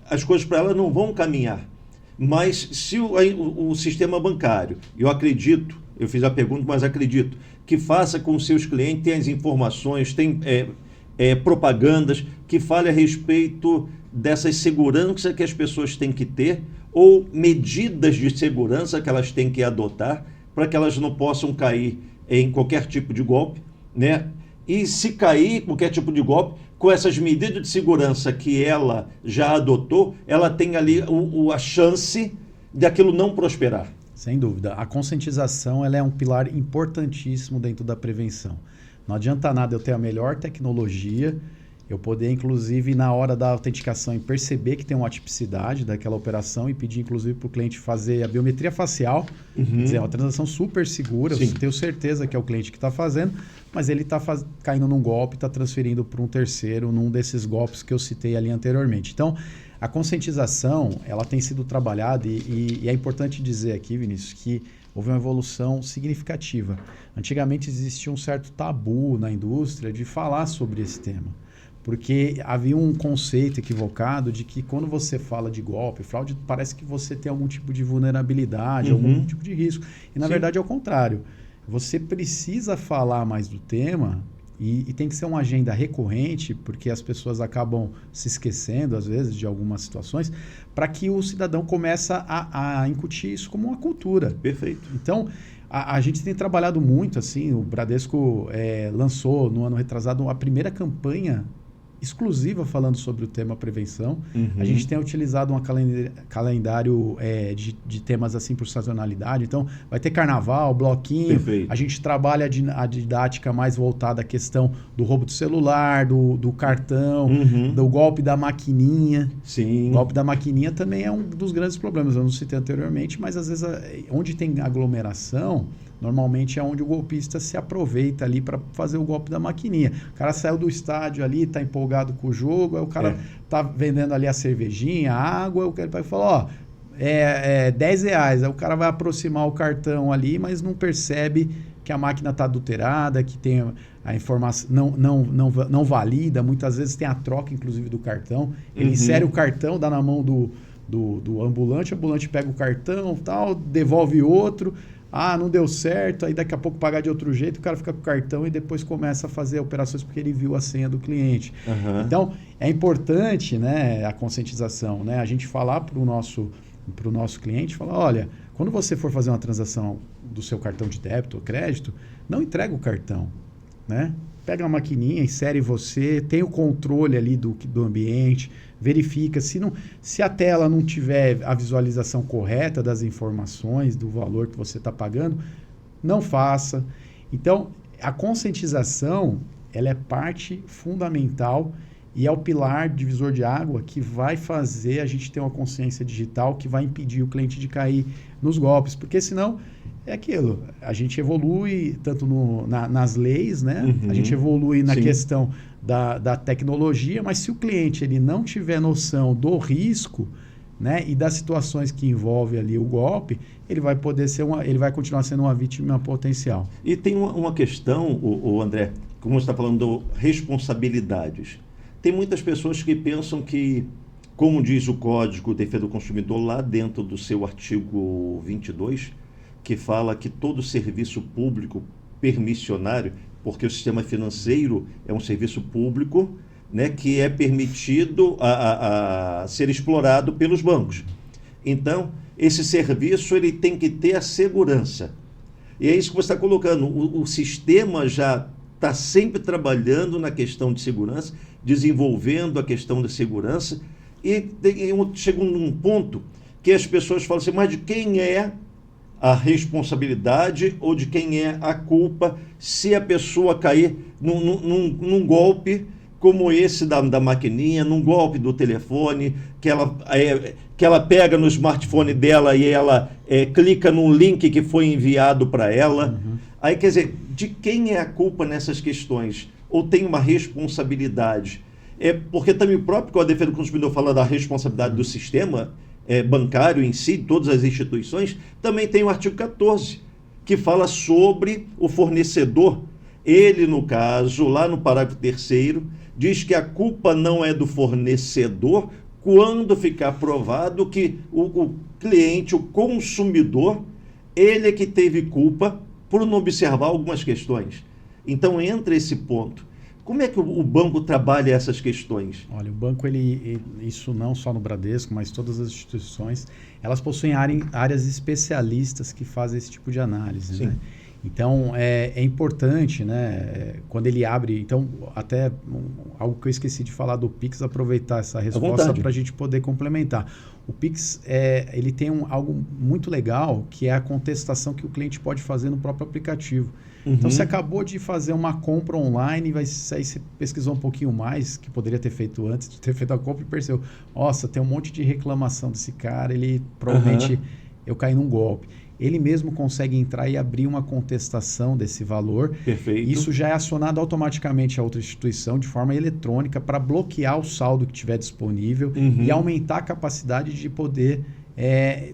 as coisas para ela não vão caminhar. Mas se o sistema bancário, eu fiz a pergunta, mas acredito, que faça com que seus clientes tenham as informações, tem propagandas, que fale a respeito dessas seguranças que as pessoas têm que ter, ou medidas de segurança que elas têm que adotar, para que elas não possam cair em qualquer tipo de golpe, né? E se cair qualquer tipo de golpe, com essas medidas de segurança que ela já adotou, ela tem ali a chance de aquilo não prosperar. Sem dúvida. A conscientização ela é um pilar importantíssimo dentro da prevenção. Não adianta nada eu ter a melhor tecnologia, eu poder, inclusive, na hora da autenticação, perceber que tem uma atipicidade daquela operação e pedir, inclusive, para o cliente fazer a biometria facial. Quer dizer, é uma transação super segura. Sim. Eu tenho certeza que é o cliente que está fazendo, mas ele está caindo num golpe, está transferindo para um terceiro, num desses golpes que eu citei ali anteriormente. Então, a conscientização, ela tem sido trabalhada e é importante dizer aqui, Vinícius, que houve uma evolução significativa. Antigamente existia um certo tabu na indústria de falar sobre esse tema. Porque havia um conceito equivocado de que quando você fala de golpe, fraude, parece que você tem algum tipo de vulnerabilidade, algum tipo de risco. E na verdade é o contrário. Você precisa falar mais do tema e tem que ser uma agenda recorrente, porque as pessoas acabam se esquecendo, às vezes, de algumas situações, para que o cidadão comece a incutir isso como uma cultura. Perfeito. Então, a gente tem trabalhado muito, assim, o Bradesco lançou no ano retrasado a primeira campanha exclusiva falando sobre o tema prevenção. A gente tem utilizado um calendário de temas assim por sazonalidade. Então, vai ter carnaval, bloquinho. Perfeito. A gente trabalha a didática mais voltada à questão do roubo do celular, do cartão, do golpe da maquininha. Sim. O golpe da maquininha também é um dos grandes problemas. Eu não citei anteriormente, mas às vezes onde tem aglomeração, normalmente é onde o golpista se aproveita ali para fazer o golpe da maquininha. O cara saiu do estádio ali, está empolgado com o jogo, aí o cara está vendendo ali a cervejinha, a água, o cara fala, R$10. Aí o cara vai aproximar o cartão ali, mas não percebe que a máquina está adulterada, que tem a informação não valida. Muitas vezes tem a troca, inclusive, do cartão. Ele insere o cartão, dá na mão do ambulante, o ambulante pega o cartão, tal, devolve outro. Não deu certo, aí daqui a pouco pagar de outro jeito, o cara fica com o cartão e depois começa a fazer operações porque ele viu a senha do cliente. Então, é importante, né, a conscientização, né? A gente falar para o nosso cliente, falar, olha, quando você for fazer uma transação do seu cartão de débito ou crédito, não entrega o cartão, né? Pega uma maquininha, insere você, tem o controle ali do ambiente, verifica. Se a tela não tiver a visualização correta das informações, do valor que você está pagando, não faça. Então, a conscientização, ela é parte fundamental e é o pilar divisor de água que vai fazer a gente ter uma consciência digital que vai impedir o cliente de cair nos golpes. Porque senão é aquilo, a gente evolui tanto nas leis, né? A gente evolui na questão da tecnologia, mas se o cliente ele não tiver noção do risco, né, e das situações que envolve ali o golpe, ele vai vai continuar sendo uma vítima potencial. E tem uma questão, o André, como você está falando de responsabilidades. Tem muitas pessoas que pensam que, como diz o Código de Defesa do Consumidor, lá dentro do seu artigo 22, que fala que todo serviço público permissionário, porque o sistema financeiro é um serviço público, né, que é permitido a ser explorado pelos bancos. Então, esse serviço ele tem que ter a segurança. E é isso que você está colocando. O sistema já está sempre trabalhando na questão de segurança, desenvolvendo a questão da segurança, e chega num ponto que as pessoas falam assim, mas de quem é a responsabilidade ou de quem é a culpa se a pessoa cair num golpe como esse da maquininha, num golpe do telefone, que ela pega no smartphone dela e ela clica num link que foi enviado para ela. Aí, quer dizer, de quem é a culpa nessas questões? Ou tem uma responsabilidade? Porque também o próprio Código de Defesa do Consumidor fala da responsabilidade do sistema bancário em si, todas as instituições. Também tem o artigo 14, que fala sobre o fornecedor. Ele, no caso, lá no parágrafo 3º, diz que a culpa não é do fornecedor quando ficar provado que o cliente, o consumidor, ele é que teve culpa por não observar algumas questões. Então, entra esse ponto. Como é que o banco trabalha essas questões? Olha, o banco, isso não só no Bradesco, mas todas as instituições, elas possuem áreas especialistas que fazem esse tipo de análise, né? Então, é importante, né, quando ele abre... Então, até algo que eu esqueci de falar do Pix, aproveitar essa resposta para a gente poder complementar. O Pix, ele tem algo muito legal, que é a contestação que o cliente pode fazer no próprio aplicativo. Então, você acabou de fazer uma compra online, aí você pesquisou um pouquinho mais, que poderia ter feito antes de ter feito a compra, e percebeu, nossa, tem um monte de reclamação desse cara, ele provavelmente eu caí num golpe. Ele mesmo consegue entrar e abrir uma contestação desse valor. Perfeito. Isso já é acionado automaticamente a outra instituição de forma eletrônica para bloquear o saldo que tiver disponível e aumentar a capacidade de poder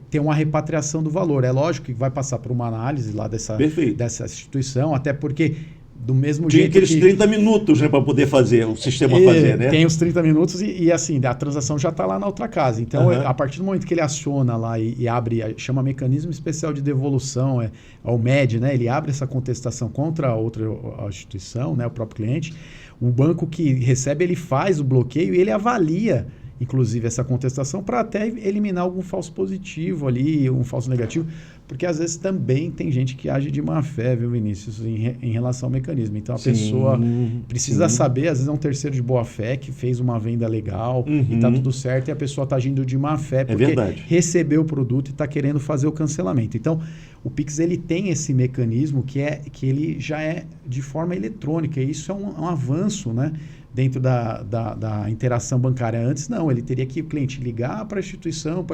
ter uma repatriação do valor. É lógico que vai passar por uma análise lá dessa instituição, até porque do mesmo Tinha jeito aqueles que... 30 minutos, né, para poder fazer, o sistema fazer, né? Tem os 30 minutos e assim, a transação já está lá na outra casa. Então, Aham. a partir do momento que ele aciona lá e abre, chama mecanismo especial de devolução, é o MED, né? Ele abre essa contestação contra a outra instituição, né? O próprio cliente. O banco que recebe, ele faz o bloqueio e ele avalia, inclusive, essa contestação para até eliminar algum falso positivo ali, um falso negativo, porque às vezes também tem gente que age de má fé, viu, Vinícius, em relação ao mecanismo. Então a pessoa precisa saber, às vezes é um terceiro de boa fé que fez uma venda legal e está tudo certo, e a pessoa está agindo de má fé porque recebeu o produto e está querendo fazer o cancelamento. Então o Pix ele tem esse mecanismo que ele já é de forma eletrônica, e isso é um avanço, né? Dentro da interação bancária. Antes, não, ele teria que o cliente ligar para a instituição,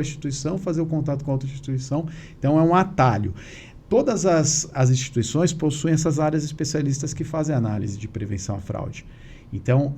fazer o contato com a outra instituição. Então, é um atalho. Todas as instituições possuem essas áreas especialistas que fazem análise de prevenção à fraude. Então,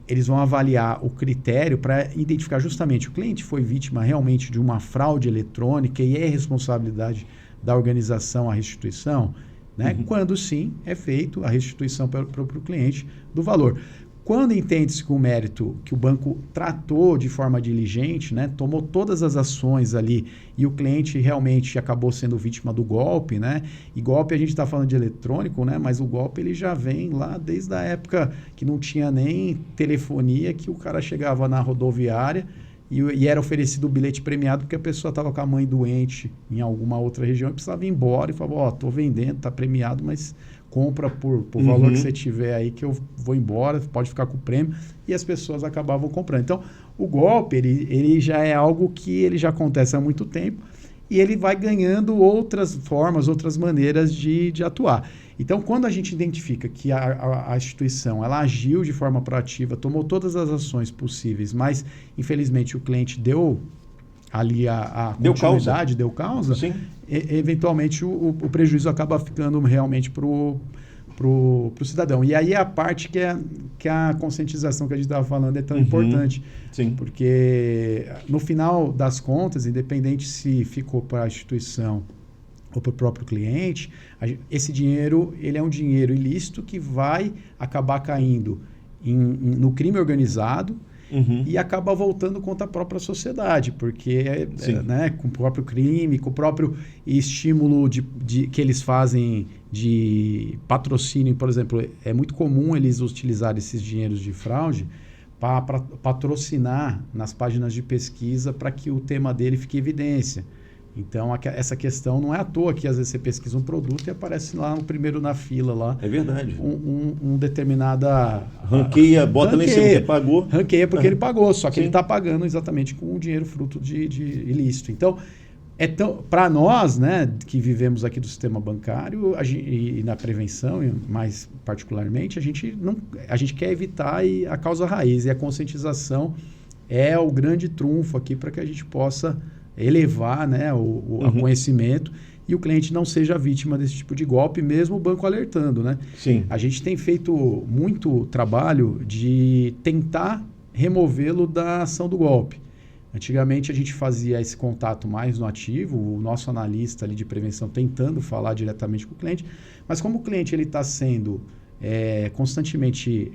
eles vão avaliar o critério para identificar justamente o cliente foi vítima realmente de uma fraude eletrônica e é responsabilidade da organização a restituição, né? Quando sim, é feito a restituição para o cliente do valor. Quando entende-se com o mérito que o banco tratou de forma diligente, né, tomou todas as ações ali e o cliente realmente acabou sendo vítima do golpe, né? E golpe a gente está falando de eletrônico, né? Mas o golpe ele já vem lá desde a época que não tinha nem telefonia, que o cara chegava na rodoviária e era oferecido o bilhete premiado porque a pessoa estava com a mãe doente em alguma outra região e precisava ir embora e falava, estou vendendo, está premiado, mas compra por valor que você tiver aí que eu vou embora, pode ficar com o prêmio, e as pessoas acabavam comprando. Então, o golpe, ele já é algo que ele já acontece há muito tempo e ele vai ganhando outras formas, outras maneiras de atuar. Então, quando a gente identifica que a instituição ela agiu de forma proativa, tomou todas as ações possíveis, mas, infelizmente, o cliente deu ali a continuidade, deu causa, eventualmente o prejuízo acaba ficando realmente para o cidadão. E aí é a parte que a conscientização que a gente estava falando é tão importante. Sim. Porque no final das contas, independente se ficou para a instituição ou para o próprio cliente, esse dinheiro ele é um dinheiro ilícito que vai acabar caindo no crime organizado, e acaba voltando contra a própria sociedade, porque né, com o próprio crime, com o próprio estímulo que eles fazem de patrocínio, por exemplo, é muito comum eles utilizarem esses dinheiros de fraude para patrocinar nas páginas de pesquisa para que o tema dele fique em evidência. Então, essa questão não é à toa que às vezes você pesquisa um produto e aparece lá no primeiro na fila lá. É verdade. Um determinada... Ranqueia, bota lá em cima, porque pagou. Ranqueia porque ele pagou, só que ele está pagando exatamente com o dinheiro fruto de ilícito. Então, para nós, né, que vivemos aqui do sistema bancário e na prevenção, mais particularmente, a gente quer evitar a causa raiz. E a conscientização é o grande trunfo aqui para que a gente possa elevar, né, o conhecimento e o cliente não seja vítima desse tipo de golpe, mesmo o banco alertando, né? Sim. A gente tem feito muito trabalho de tentar removê-lo da ação do golpe. Antigamente a gente fazia esse contato mais no ativo, o nosso analista ali de prevenção tentando falar diretamente com o cliente, mas como o cliente ele está sendo constantemente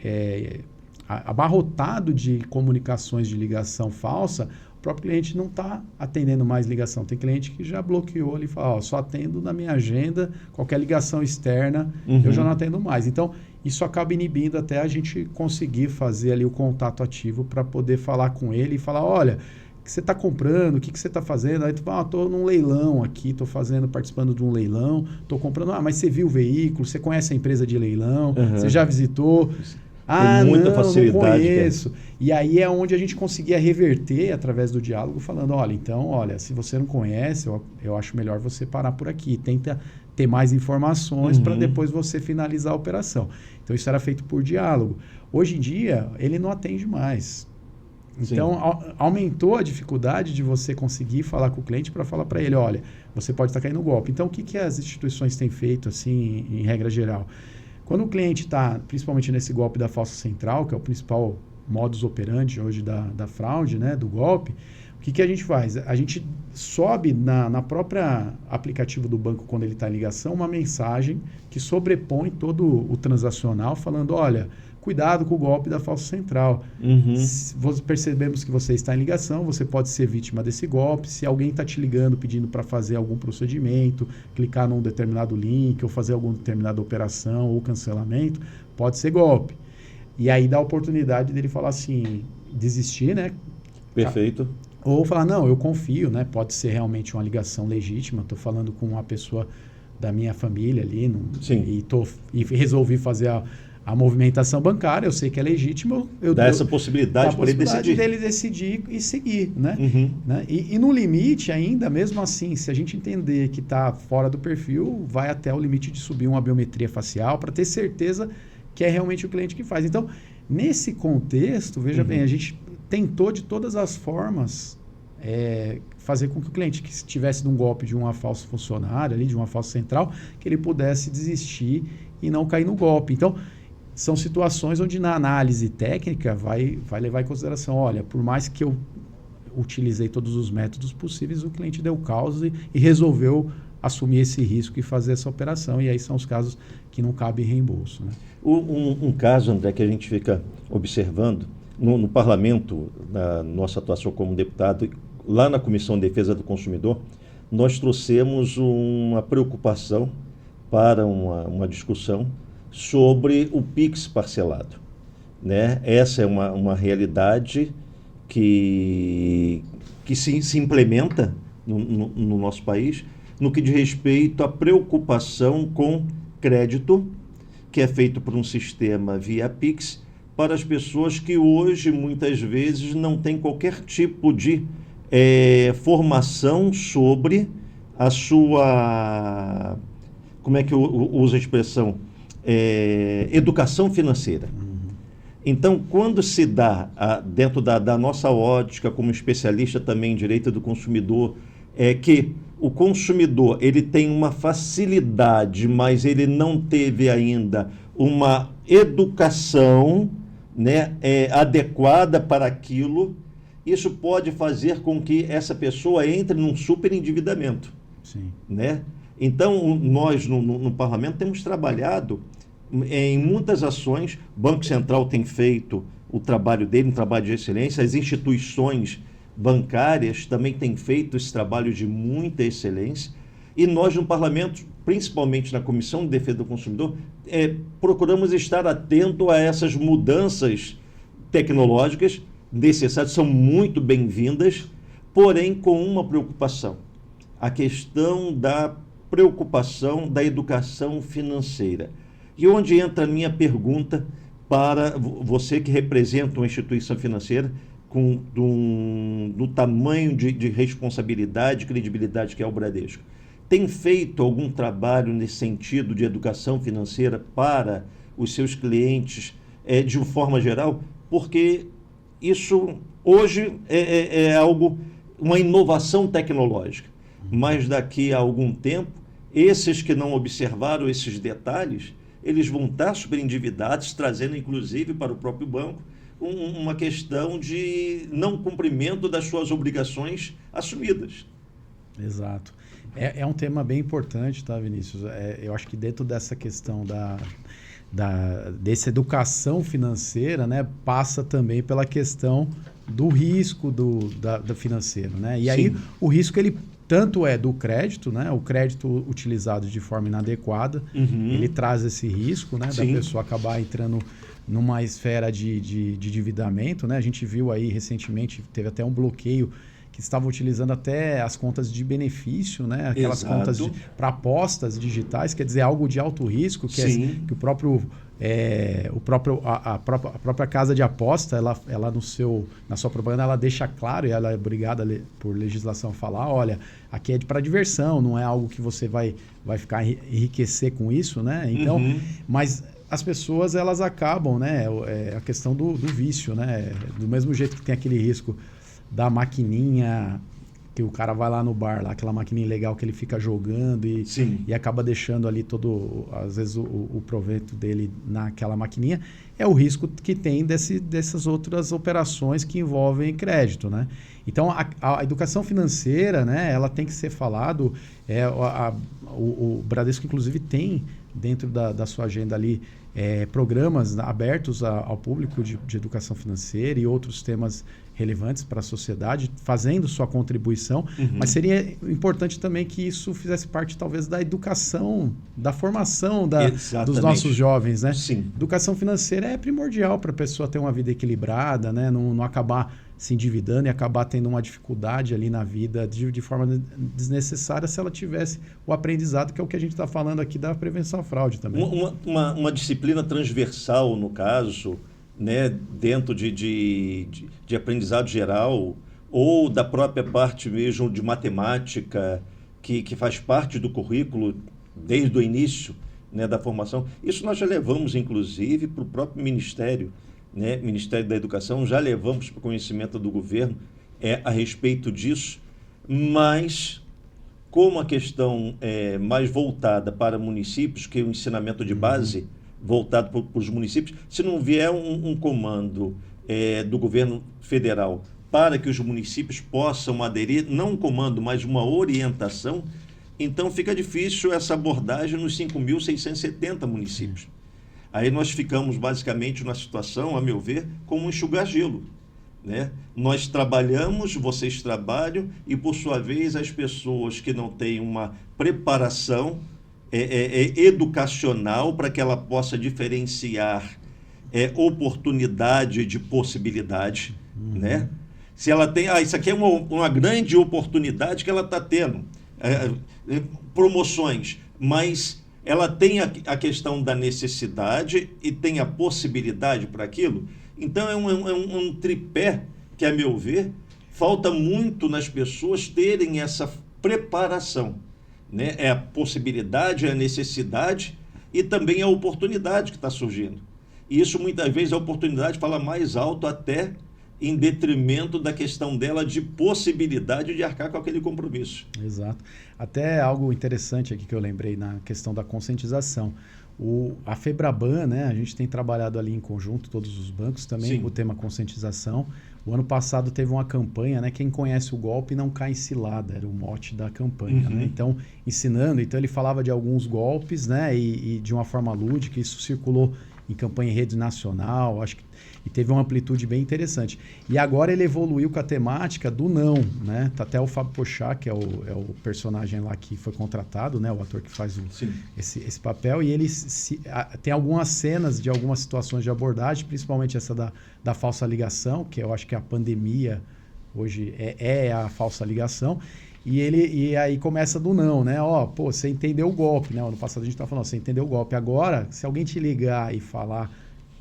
abarrotado de comunicações de ligação falsa, o próprio cliente não está atendendo mais ligação. Tem cliente que já bloqueou ali e fala, só atendo na minha agenda, qualquer ligação externa eu já não atendo mais. Então, isso acaba inibindo até a gente conseguir fazer ali o contato ativo para poder falar com ele e falar, olha, o que você está comprando, o que você está fazendo? Aí tu fala, estou num leilão aqui, estou participando de um leilão, estou comprando, mas você viu o veículo, você conhece a empresa de leilão, você já visitou... Tem muita facilidade, não conheço. E aí é onde a gente conseguia reverter através do diálogo, falando, olha, se você não conhece, eu acho melhor você parar por aqui. Tenta ter mais informações para depois você finalizar a operação. Então, isso era feito por diálogo. Hoje em dia, ele não atende mais. Então, aumentou a dificuldade de você conseguir falar com o cliente para falar para ele, olha, você pode estar caindo no golpe. Então, o que as instituições têm feito, assim, em regra geral? Quando o cliente está, principalmente nesse golpe da falsa central, que é o principal modus operandi hoje da fraude, né, do golpe, O que a gente faz? A gente sobe na própria aplicativo do banco, quando ele está em ligação, uma mensagem que sobrepõe todo o transacional, falando, olha, cuidado com o golpe da falsa central. Percebemos que você está em ligação, você pode ser vítima desse golpe. Se alguém está te ligando pedindo para fazer algum procedimento, clicar num determinado link ou fazer alguma determinada operação ou cancelamento, pode ser golpe. E aí dá a oportunidade dele falar assim, desistir, né? Perfeito. Ou falar, não, eu confio, né? Pode ser realmente uma ligação legítima. Estou falando com uma pessoa da minha família ali e resolvi fazer a movimentação bancária, eu sei que é legítimo. Dá essa possibilidade para ele decidir. Dele decidir e seguir, né? Né? E no limite ainda, mesmo assim, se a gente entender que está fora do perfil, vai até o limite de subir uma biometria facial para ter certeza que é realmente o cliente que faz. Então, nesse contexto, veja bem, a gente tentou de todas as formas fazer com que o cliente que estivesse num golpe de uma falsa funcionária, ali, de uma falsa central, que ele pudesse desistir e não cair no golpe. Então, são situações onde na análise técnica vai levar em consideração, olha, por mais que eu utilizei todos os métodos possíveis, o cliente deu causa e resolveu assumir esse risco e fazer essa operação. E aí são os casos que não cabe reembolso. Né? Um caso, André, que a gente fica observando, no parlamento, na nossa atuação como deputado, lá na Comissão de Defesa do Consumidor, nós trouxemos uma preocupação para uma discussão sobre o PIX parcelado. Né? Essa é uma realidade que se implementa no nosso país, no que diz respeito à preocupação com crédito, que é feito por um sistema via PIX, para as pessoas que hoje, muitas vezes, não têm qualquer tipo de formação sobre a sua... Como é que eu uso a expressão? Educação financeira. Então, quando se dá, dentro da nossa ótica, como especialista também em direito do consumidor, que o consumidor ele tem uma facilidade, mas ele não teve ainda uma educação, né, adequada para aquilo, isso pode fazer com que essa pessoa entre num superendividamento. Sim. Né? Então, nós no parlamento temos trabalhado em muitas ações. O Banco Central tem feito o trabalho dele, um trabalho de excelência, as instituições bancárias também têm feito esse trabalho de muita excelência, e nós no parlamento, principalmente na Comissão de Defesa do Consumidor, procuramos estar atento a essas mudanças tecnológicas necessárias, são muito bem-vindas, porém com uma preocupação, a questão da preocupação da educação financeira. E onde entra a minha pergunta você que representa uma instituição financeira do tamanho de responsabilidade e credibilidade que é o Bradesco. Tem feito algum trabalho nesse sentido de educação financeira para os seus clientes de uma forma geral? Porque isso hoje é algo, uma inovação tecnológica, mas daqui a algum tempo, esses que não observaram esses detalhes, eles vão estar superendividados, trazendo inclusive para o próprio banco uma questão de não cumprimento das suas obrigações assumidas. Exato. É um tema bem importante, tá, Vinícius? Eu acho que dentro dessa questão dessa educação financeira, né, passa também pela questão do risco do financeiro, né? E aí o risco ele tanto é do crédito, né? O crédito utilizado de forma inadequada, ele traz esse risco, né? Da pessoa acabar entrando numa esfera de endividamento, né? A gente viu aí recentemente, teve até um bloqueio que estavam utilizando até as contas de benefício, né? Aquelas contas para apostas digitais, quer dizer, algo de alto risco, que a própria casa de aposta, ela na sua propaganda, ela deixa claro, e ela é obrigada por legislação a falar, olha, aqui é para diversão, não é algo que você vai ficar enriquecer com isso, né? Então, mas as pessoas, elas acabam, né? A questão do vício, né? Do mesmo jeito que tem aquele risco da maquininha que o cara vai lá no bar, lá, aquela maquininha legal que ele fica jogando e acaba deixando ali às vezes, o proveito dele naquela maquininha, é o risco que tem dessas outras operações que envolvem crédito, né? Então, a educação financeira, né, ela tem que ser falado, o Bradesco, inclusive, tem dentro da sua agenda ali programas abertos ao público de educação financeira e outros temas relevantes para a sociedade, fazendo sua contribuição, mas seria importante também que isso fizesse parte, talvez, da educação, da formação dos nossos jovens, né? Sim. Educação financeira é primordial para a pessoa ter uma vida equilibrada, né? Não acabar se endividando e acabar tendo uma dificuldade ali na vida de forma desnecessária se ela tivesse o aprendizado, que é o que a gente está falando aqui da prevenção à fraude também. Uma disciplina transversal, no caso, né, dentro de aprendizado geral, ou da própria parte mesmo de matemática, que faz parte do currículo desde o início, né, da formação. Isso nós já levamos, inclusive, para o próprio Ministério, né, Ministério da Educação, já levamos para o conhecimento do governo a respeito disso, mas como a questão é mais voltada para municípios, que é o ensinamento de base, voltado para os municípios, se não vier um comando do governo federal para que os municípios possam aderir, não um comando, mas uma orientação, então fica difícil essa abordagem nos 5.670 municípios. Aí nós ficamos basicamente numa situação, a meu ver, como um enxugar gelo, né? Nós trabalhamos, vocês trabalham, e por sua vez as pessoas que não têm uma preparação educacional para que ela possa diferenciar oportunidade de possibilidade, né? Se ela tem, isso aqui é uma grande oportunidade que ela está tendo, promoções, mas ela tem a questão da necessidade e tem a possibilidade para aquilo. Então, é um tripé que, a meu ver, falta muito nas pessoas terem essa preparação, né? É a possibilidade, é a necessidade e também a oportunidade que está surgindo. E isso, muitas vezes, a oportunidade fala mais alto até em detrimento da questão dela de possibilidade de arcar com aquele compromisso. Exato. Até algo interessante aqui que eu lembrei na questão da conscientização. A FEBRABAN, né, a gente tem trabalhado ali em conjunto, todos os bancos também, o tema conscientização. O ano passado teve uma campanha, né, quem conhece o golpe não cai em cilada, era o mote da campanha. Né? Então, ensinando, então ele falava de alguns golpes, né, e de uma forma lúdica, isso circulou em campanha em rede nacional, acho que, e teve uma amplitude bem interessante. E agora ele evoluiu com a temática do não, né? Tá até o Fábio Pochá, que é o personagem lá que foi contratado, né? O ator que faz esse papel, e ele tem algumas cenas de algumas situações de abordagem, principalmente essa da falsa ligação, que eu acho que a pandemia hoje é a falsa ligação. E aí começa do não, né? Pô, você entendeu o golpe, né? Ano passado a gente estava falando, você entendeu o golpe. Agora, se alguém te ligar e falar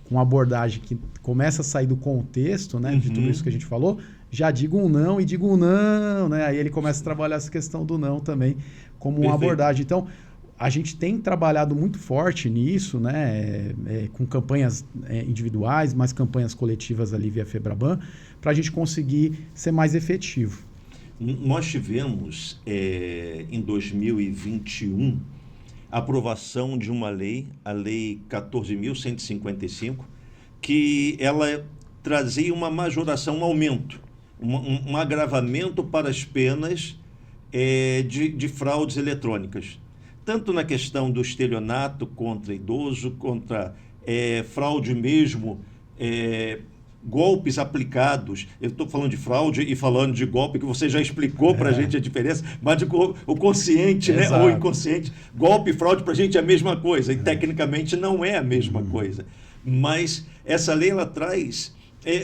com uma abordagem que começa a sair do contexto, né? De tudo isso que a gente falou, já diga um não e diga um não, né? Aí ele começa a trabalhar essa questão do não também como uma abordagem. Então, a gente tem trabalhado muito forte nisso, né? Com campanhas individuais, mais campanhas coletivas ali via FEBRABAN, para a gente conseguir ser mais efetivo. Nós tivemos, em 2021, a aprovação de uma lei, a Lei 14.155, que ela trazia uma majoração, um aumento, um agravamento para as penas de fraudes eletrônicas. Tanto na questão do estelionato contra idoso, contra fraude mesmo, golpes aplicados. Eu estou falando de fraude e falando de golpe, que você já explicou para a gente a diferença, mas o consciente, né, ou inconsciente. Golpe e fraude para a gente é a mesma coisa, e tecnicamente não é a mesma coisa. Mas essa lei ela traz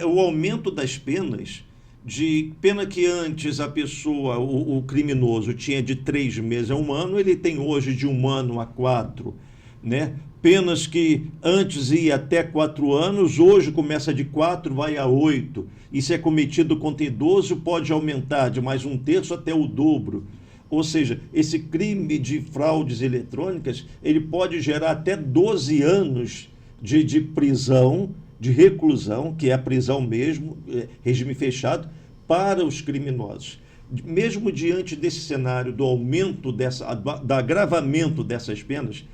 o aumento das penas, de pena que antes a pessoa, o criminoso, tinha de 3 meses a 1 ano, ele tem hoje de 1 ano a 4, né? Penas que antes ia até 4 anos, hoje começa de 4, vai a 8. E se é cometido contra idoso, pode aumentar de mais 1/3 até o dobro. Ou seja, esse crime de fraudes eletrônicas, ele pode gerar até 12 anos de prisão, de reclusão, que é a prisão mesmo, regime fechado, para os criminosos. mesmo diante desse cenário do aumento do agravamento dessas penas,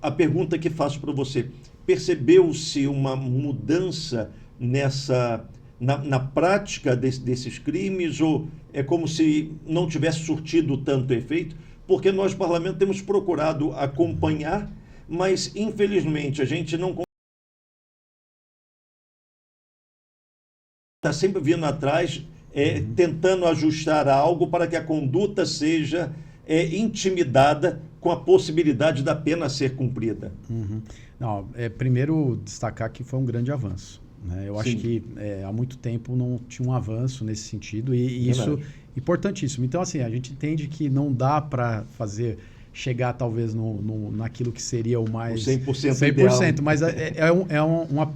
a pergunta que faço para você: percebeu-se uma mudança na prática desses crimes, ou é como se não tivesse surtido tanto efeito? Porque nós, parlamento, temos procurado acompanhar, mas infelizmente a gente não está sempre vindo atrás, tentando ajustar algo para que a conduta seja intimidada com a possibilidade da pena ser cumprida. Uhum. Não, primeiro destacar que foi um grande avanço, né? Eu acho que há muito tempo não tinha um avanço nesse sentido, e isso é importantíssimo. Então, assim, a gente entende que não dá para chegar talvez naquilo que seria o mais... O 100% ideal. Mas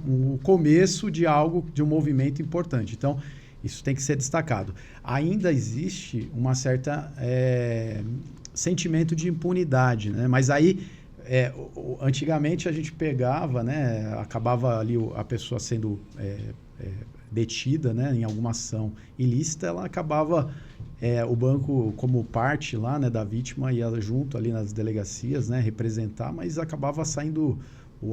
um começo de algo, de um movimento importante. Então, isso tem que ser destacado. Ainda existe uma certa sentimento de impunidade, né? Mas aí, antigamente a gente pegava, né? Acabava ali a pessoa sendo detida, né? Em alguma ação ilícita, ela acabava... o banco, como parte lá, né, da vítima, ia junto ali nas delegacias, né, representar, mas acabava saindo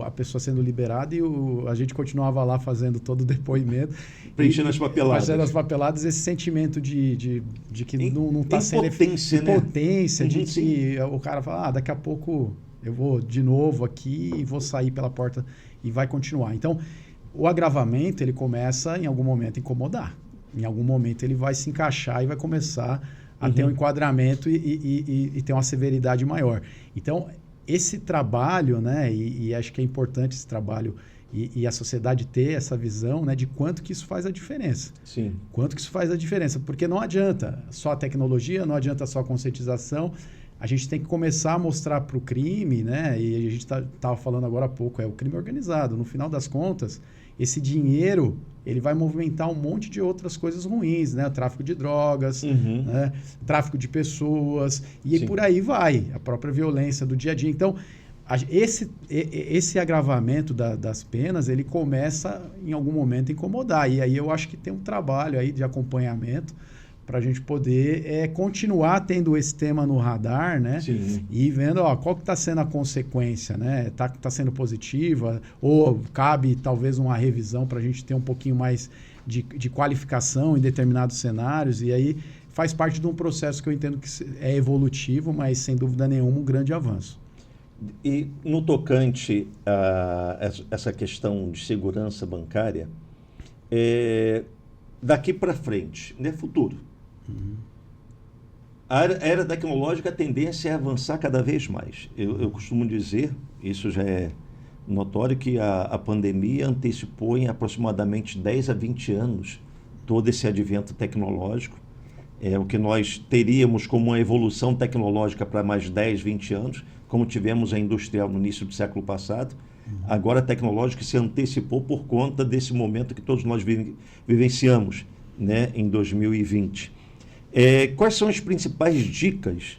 a pessoa sendo liberada e a gente continuava lá fazendo todo o depoimento. Preenchendo as papeladas. Preenchendo as papeladas, esse sentimento de que não está sendo... Impotência, né? Impotência, de que o cara fala, daqui a pouco eu vou de novo aqui e vou sair pela porta e vai continuar. Então, o agravamento, ele começa em algum momento a incomodar. Em algum momento ele vai se encaixar e vai começar a ter um enquadramento e ter uma severidade maior. Então, esse trabalho, né, e acho que é importante esse trabalho e a sociedade ter essa visão, né, de quanto que isso faz a diferença. Sim. Quanto que isso faz a diferença. Porque não adianta só a tecnologia, não adianta só a conscientização. A gente tem que começar a mostrar para o crime, né, e a gente estava falando agora há pouco, o crime organizado. No final das contas, esse dinheiro, ele vai movimentar um monte de outras coisas ruins, né? O tráfico de drogas, né? Tráfico de pessoas, e por aí vai. A própria violência do dia a dia. Então, esse agravamento das penas, ele começa, em algum momento, a incomodar. E aí eu acho que tem um trabalho aí de acompanhamento para a gente poder continuar tendo esse tema no radar, né? Sim. E vendo qual que está sendo a consequência, né? Tá sendo positiva, ou cabe talvez uma revisão para a gente ter um pouquinho mais de qualificação em determinados cenários, e aí faz parte de um processo que eu entendo que é evolutivo, mas sem dúvida nenhuma um grande avanço. E no tocante a essa questão de segurança bancária, daqui para frente, né, futuro, a era tecnológica, a tendência é avançar cada vez mais. Eu costumo dizer, isso já é notório, que a pandemia antecipou em aproximadamente 10 a 20 anos todo esse advento tecnológico. O que nós teríamos como uma evolução tecnológica para mais 10, 20 anos, como tivemos a industrial no início do século passado. Agora a tecnológica se antecipou por conta desse momento que todos nós vivenciamos, né, em 2020. Quais são as principais dicas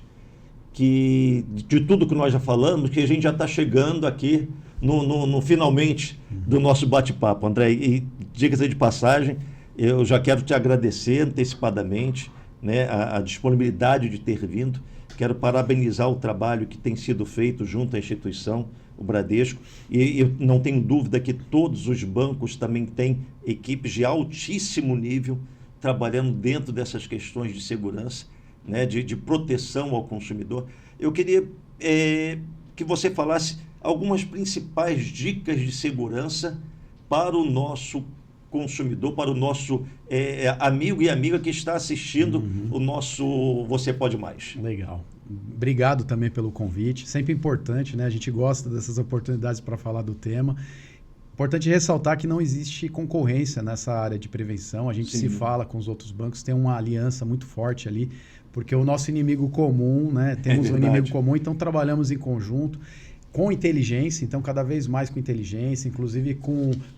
de tudo que nós já falamos, que a gente já está chegando aqui no finalmente do nosso bate-papo, André? E dicas de passagem, eu já quero te agradecer antecipadamente, né, a disponibilidade de ter vindo. Quero parabenizar o trabalho que tem sido feito junto à instituição, o Bradesco, e eu não tenho dúvida que todos os bancos também têm equipes de altíssimo nível trabalhando dentro dessas questões de segurança, né, de proteção ao consumidor. Eu queria que você falasse algumas principais dicas de segurança para o nosso consumidor, para o nosso amigo e amiga que está assistindo o nosso Você Pode Mais. Legal. Obrigado também pelo convite. Sempre importante, né? A gente gosta dessas oportunidades para falar do tema. Importante ressaltar que não existe concorrência nessa área de prevenção. A gente se fala com os outros bancos, tem uma aliança muito forte ali, porque o nosso inimigo comum, né? Temos um inimigo comum, então trabalhamos em conjunto, com inteligência, então cada vez mais com inteligência, inclusive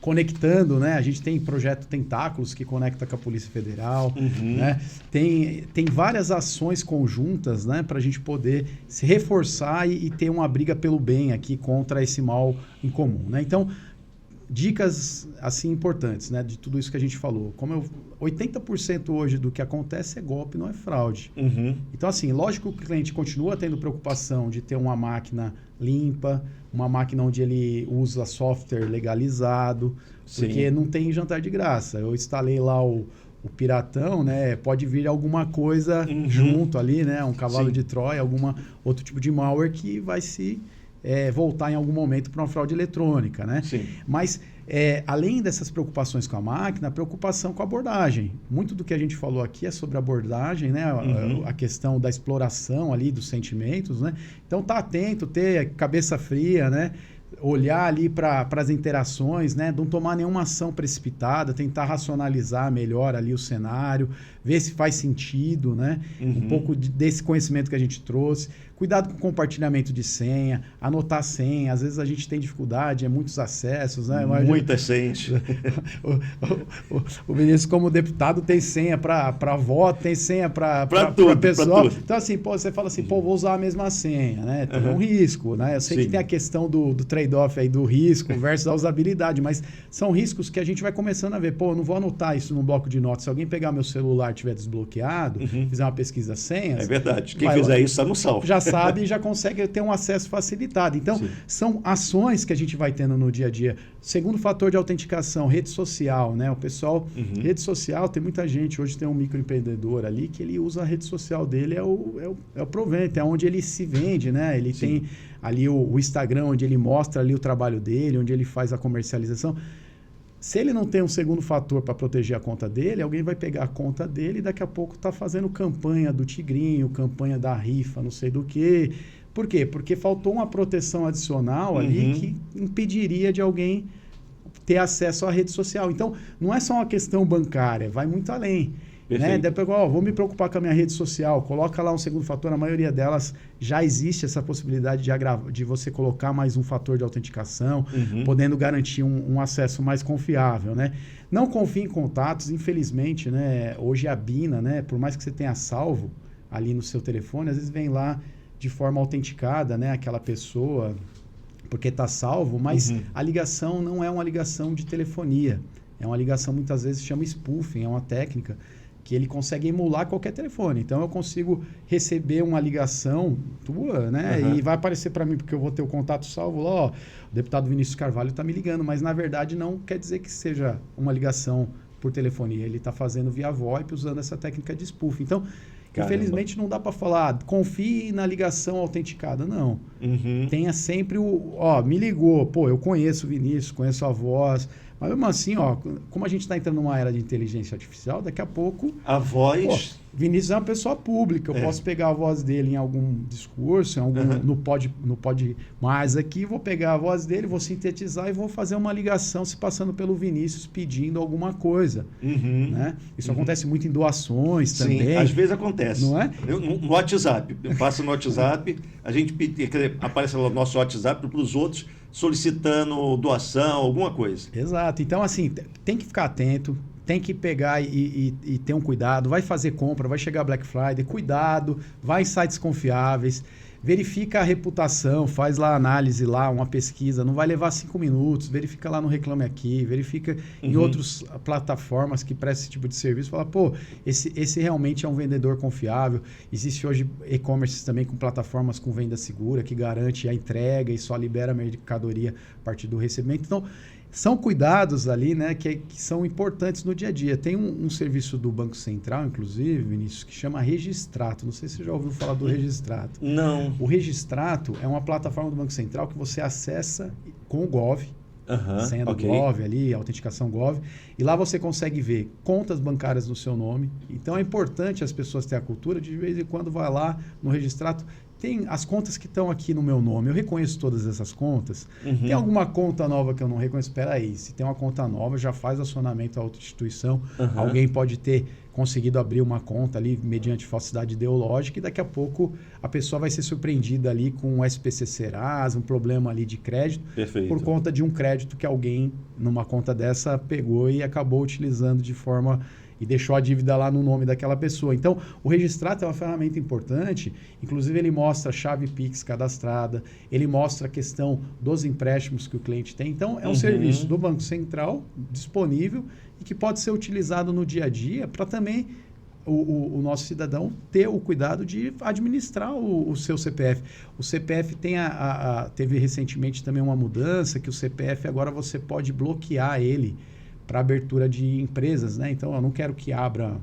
conectando, né? A gente tem projeto Tentáculos que conecta com a Polícia Federal, né? Tem várias ações conjuntas, né? Para a gente poder se reforçar e ter uma briga pelo bem aqui contra esse mal em comum, né? Então, dicas assim importantes, né, de tudo isso que a gente falou. 80% hoje do que acontece é golpe, não é fraude. Então, assim, lógico que o cliente continua tendo preocupação de ter uma máquina limpa, uma máquina onde ele usa software legalizado, porque não tem jantar de graça. Eu instalei lá o piratão, né? Pode vir alguma coisa junto ali, né? Um cavalo de Troia, algum outro tipo de malware que vai se voltar em algum momento para uma fraude eletrônica, né? Sim. Mas, além dessas preocupações com a máquina, a preocupação com a abordagem. Muito do que a gente falou aqui é sobre abordagem, né? A questão da exploração ali dos sentimentos, né? Então, tá atento, ter cabeça fria, né? Olhar ali para as interações, né? Não tomar nenhuma ação precipitada, tentar racionalizar melhor ali o cenário, ver se faz sentido, né? Um pouco desse conhecimento que a gente trouxe. Cuidado com o compartilhamento de senha, anotar senha. Às vezes a gente tem dificuldade, muitos acessos, né? Muitas senhas. O Vinícius, como deputado, tem senha para voto, tem senha para tudo, pessoal. pra tudo. Então, assim, você fala assim, vou usar a mesma senha, né? Tem um risco, né? Eu sei que tem a questão do trade-off aí do risco versus a usabilidade, mas são riscos que a gente vai começando a ver. Eu não vou anotar isso num bloco de notas. Se alguém pegar meu celular e tiver desbloqueado, fizer uma pesquisa senhas... É verdade. Quem fizer isso está no salvo. Já sabe e já consegue ter um acesso facilitado. Então, são ações que a gente vai tendo no dia a dia. Segundo fator de autenticação, rede social, né? O pessoal, rede social, tem muita gente, hoje tem um microempreendedor ali que ele usa a rede social dele, é o Provento, é onde ele se vende, né? Ele tem ali o Instagram, onde ele mostra ali o trabalho dele, onde ele faz a comercialização. Se ele não tem um segundo fator para proteger a conta dele, alguém vai pegar a conta dele e daqui a pouco está fazendo campanha do Tigrinho, campanha da rifa, não sei do quê. Por quê? Porque faltou uma proteção adicional ali que impediria de alguém ter acesso à rede social. Então, não é só uma questão bancária, vai muito além. Né? Depois, vou me preocupar com a minha rede social, coloca lá um segundo fator, na maioria delas já existe essa possibilidade de você colocar mais um fator de autenticação, podendo garantir um acesso mais confiável, né? Não confie em contatos, infelizmente, né? Hoje a Bina, né? Por mais que você tenha salvo ali no seu telefone, às vezes vem lá de forma autenticada, né? Aquela pessoa, porque está salvo, mas a ligação não é uma ligação de telefonia, é uma ligação muitas vezes chama spoofing, é uma técnica que ele consegue emular qualquer telefone. Então, eu consigo receber uma ligação tua, né? E vai aparecer para mim, porque eu vou ter o contato salvo lá, o deputado Vinícius Carvalho está me ligando, mas, na verdade, não quer dizer que seja uma ligação por telefonia. Ele está fazendo via VoIP, usando essa técnica de spoof. Então, infelizmente, não dá para falar, confie na ligação autenticada. Não. Tenha sempre me ligou, eu conheço o Vinícius, conheço a voz. Mas mesmo assim, como a gente está entrando numa era de inteligência artificial, daqui a pouco... A voz... Vinícius é uma pessoa pública, eu posso pegar a voz dele em algum discurso, no Pode Mais aqui, vou pegar a voz dele, vou sintetizar e vou fazer uma ligação se passando pelo Vinícius pedindo alguma coisa. Né? Isso acontece muito em doações também. Sim, às vezes acontece. Não é? No WhatsApp, eu passo no WhatsApp, a gente aparece lá no nosso WhatsApp para os outros solicitando doação, alguma coisa. Exato. Então, assim, tem que ficar atento, tem que pegar e ter um cuidado. Vai fazer compra, vai chegar Black Friday, cuidado, vai em sites confiáveis, verifica a reputação, faz lá a análise, lá uma pesquisa, não vai levar 5 minutos, verifica lá no Reclame Aqui, verifica em outras plataformas que prestam esse tipo de serviço, fala, esse realmente é um vendedor confiável. Existe hoje e-commerce também com plataformas com venda segura, que garante a entrega e só libera a mercadoria a partir do recebimento. Então, são cuidados ali, né, que são importantes no dia a dia. Tem um serviço do Banco Central, inclusive, Vinícius, que chama Registrato. Não sei se você já ouviu falar do Registrato. Não. O Registrato é uma plataforma do Banco Central que você acessa com o Gov, senha do Gov ali, autenticação Gov, e lá você consegue ver contas bancárias no seu nome. Então é importante as pessoas terem a cultura de vez em quando vai lá no Registrato. Tem as contas que estão aqui no meu nome, eu reconheço todas essas contas. Tem alguma conta nova que eu não reconheço? Espera aí, se tem uma conta nova, já faz acionamento à outra instituição. Alguém pode ter conseguido abrir uma conta ali mediante falsidade ideológica e daqui a pouco a pessoa vai ser surpreendida ali com um SPC Serasa, um problema ali de crédito, por conta de um crédito que alguém numa conta dessa pegou e acabou utilizando de forma e deixou a dívida lá no nome daquela pessoa. Então, o Registrato é uma ferramenta importante, inclusive ele mostra a chave Pix cadastrada, ele mostra a questão dos empréstimos que o cliente tem. Então, é um serviço do Banco Central disponível e que pode ser utilizado no dia a dia para também o nosso cidadão ter o cuidado de administrar o seu CPF. O CPF teve recentemente também uma mudança, que o CPF agora você pode bloquear ele para abertura de empresas, né? Então, eu não quero que abra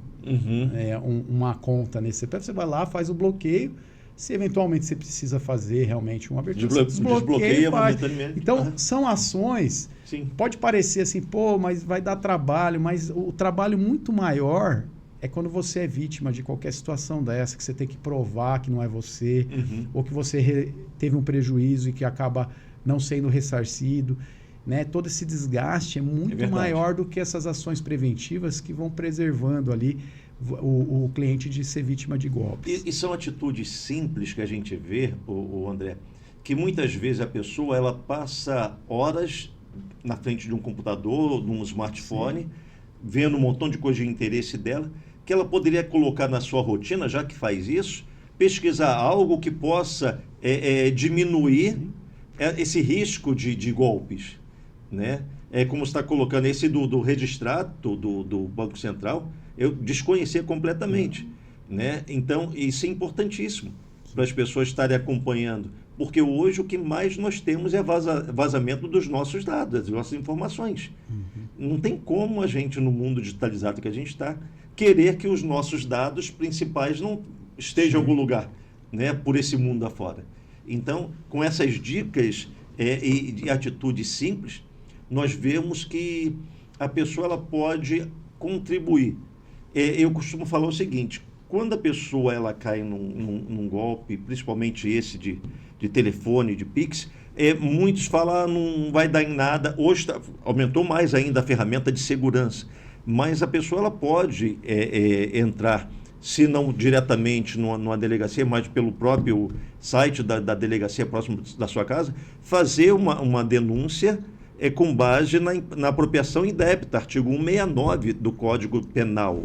uma conta nesse CPF. Você vai lá, faz o bloqueio. Se eventualmente você precisa fazer realmente uma abertura, você desbloqueia momentaneamente. Então, são ações... Sim. Pode parecer assim, pô, mas vai dar trabalho, mas o trabalho muito maior é quando você é vítima de qualquer situação dessa, que você tem que provar que não é você, ou que você teve um prejuízo e que acaba não sendo ressarcido. Né? Todo esse desgaste é muito maior do que essas ações preventivas que vão preservando ali o cliente de ser vítima de golpes. E são atitudes simples que a gente vê, o André, que muitas vezes a pessoa ela passa horas na frente de um computador, de um smartphone, vendo um montão de coisa de interesse dela, que ela poderia colocar na sua rotina, já que faz isso, pesquisar algo que possa diminuir esse risco de golpes. Né? Como você está colocando, esse do registrato do Banco Central, eu desconhecia completamente. Né? Então, isso é importantíssimo para as pessoas estarem acompanhando, porque hoje o que mais nós temos é vazamento dos nossos dados, das nossas informações. Não tem como a gente, no mundo digitalizado que a gente está, querer que os nossos dados principais não estejam em algum lugar, né, por esse mundo afora. Então, com essas dicas e atitudes simples, nós vemos que a pessoa ela pode contribuir. Eu costumo falar o seguinte: quando a pessoa ela cai num golpe, principalmente esse de telefone, de Pix, muitos falam não vai dar em nada. Hoje aumentou mais ainda a ferramenta de segurança, mas a pessoa ela pode entrar, se não diretamente numa delegacia, mas pelo próprio site da delegacia próximo da sua casa, fazer uma denúncia com base na apropriação indébita, artigo 169 do Código Penal,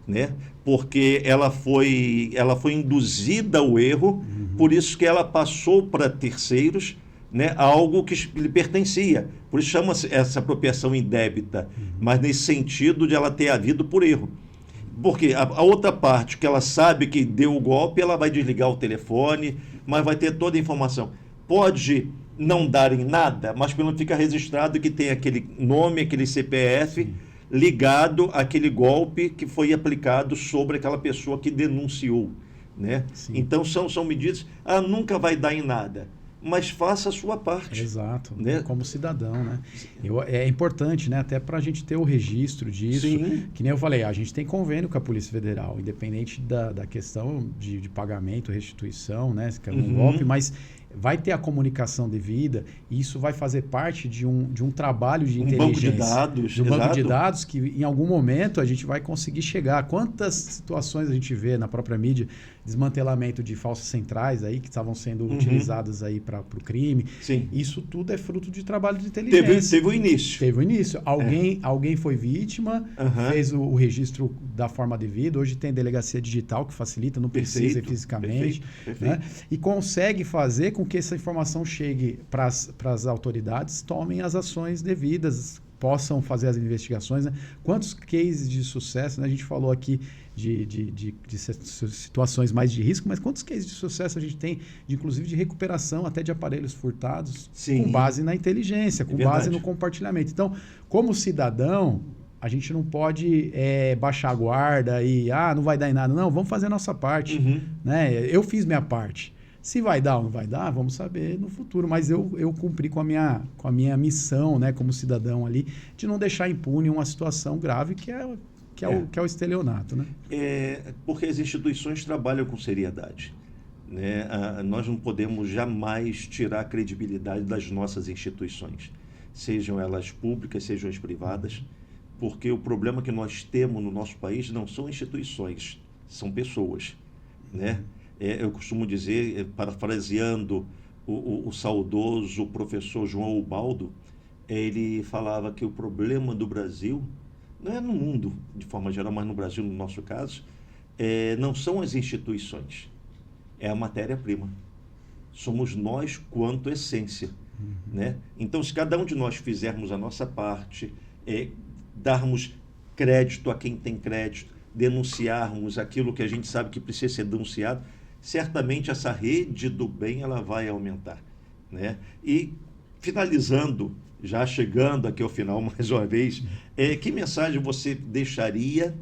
né? Porque ela foi induzida ao erro, por isso que ela passou para terceiros, né, algo que lhe pertencia. Por isso chama-se essa apropriação indébita, mas nesse sentido de ela ter havido por erro. Porque a outra parte, que ela sabe que deu o golpe, ela vai desligar o telefone, mas vai ter toda a informação. Pode não dar em nada, mas pelo menos fica registrado que tem aquele nome, aquele CPF ligado àquele golpe que foi aplicado sobre aquela pessoa que denunciou. Né? Então são medidas, nunca vai dar em nada, mas faça a sua parte. Exato, né? Como cidadão, né? É importante, né? Até para a gente ter o registro disso. Sim. Que nem eu falei, a gente tem convênio com a Polícia Federal, independente da questão de pagamento, restituição, né? Se caiu um golpe, mas vai ter a comunicação devida e isso vai fazer parte de um trabalho de inteligência. Banco de dados. De um banco de dados que em algum momento a gente vai conseguir chegar. Quantas situações a gente vê na própria mídia, desmantelamento de falsas centrais aí que estavam sendo utilizadas aí para o crime. Sim. Isso tudo é fruto de trabalho de inteligência. Teve o início. Teve o início. Alguém foi vítima, fez o registro da forma devida. Hoje tem delegacia digital que facilita, não precisa ir fisicamente. Perfeito. Né? E consegue fazer com que essa informação chegue para as autoridades, tomem as ações devidas, possam fazer as investigações. Né? Quantos cases de sucesso, né? A gente falou aqui de situações mais de risco, mas quantos cases de sucesso a gente tem, inclusive de recuperação até de aparelhos furtados, com base na inteligência, com base no compartilhamento. Então, como cidadão, a gente não pode baixar a guarda e não vai dar em nada. Não, vamos fazer a nossa parte. Né? Eu fiz minha parte. Se vai dar ou não vai dar, vamos saber no futuro. Mas eu cumpri com a minha missão, né, como cidadão ali, de não deixar impune uma situação grave que é o estelionato. Né? Porque as instituições trabalham com seriedade. Né? Nós não podemos jamais tirar a credibilidade das nossas instituições, sejam elas públicas, sejam as privadas, porque o problema que nós temos no nosso país não são instituições, são pessoas. Né? Eu costumo dizer, parafraseando o saudoso professor João Ubaldo, ele falava que o problema do Brasil não é no mundo de forma geral, mas no Brasil, no nosso caso, não são as instituições, é a matéria-prima. Somos nós quanto essência. Né? Então, se cada um de nós fizermos a nossa parte, darmos crédito a quem tem crédito, denunciarmos aquilo que a gente sabe que precisa ser denunciado, certamente essa rede do bem ela vai aumentar. Né? E, finalizando, já chegando aqui ao final mais uma vez, que mensagem você deixaria,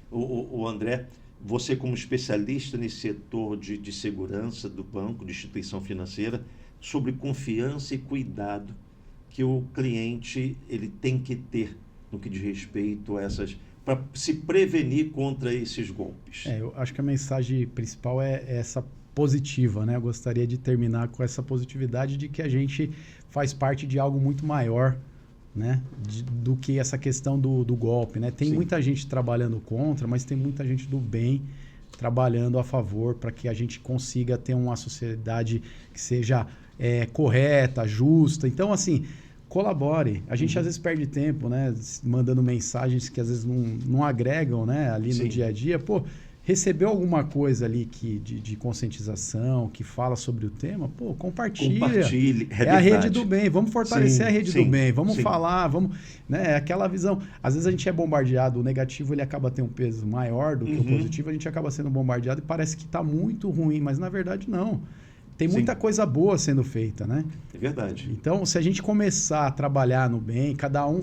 o André, você como especialista nesse setor de segurança do banco, de instituição financeira, sobre confiança e cuidado que o cliente ele tem que ter no que diz respeito a essas, para se prevenir contra esses golpes? Eu acho que a mensagem principal é essa positiva, né? Eu gostaria de terminar com essa positividade de que a gente faz parte de algo muito maior, né? Do que essa questão do golpe, né? Tem muita gente trabalhando contra, mas tem muita gente do bem trabalhando a favor para que a gente consiga ter uma sociedade que seja correta, justa. Então, assim, colabore. A gente às vezes perde tempo, né? Mandando mensagens que às vezes não agregam, né? Ali no dia a dia. Pô, recebeu alguma coisa ali de conscientização, que fala sobre o tema, pô, compartilha. Compartilhe, é a rede do bem, vamos fortalecer a rede do bem, vamos falar, vamos, né, aquela visão. Às vezes a gente é bombardeado, o negativo ele acaba tendo um peso maior do que o positivo, a gente acaba sendo bombardeado e parece que está muito ruim, mas na verdade não. Tem muita coisa boa sendo feita, né? É verdade. Então, se a gente começar a trabalhar no bem, cada um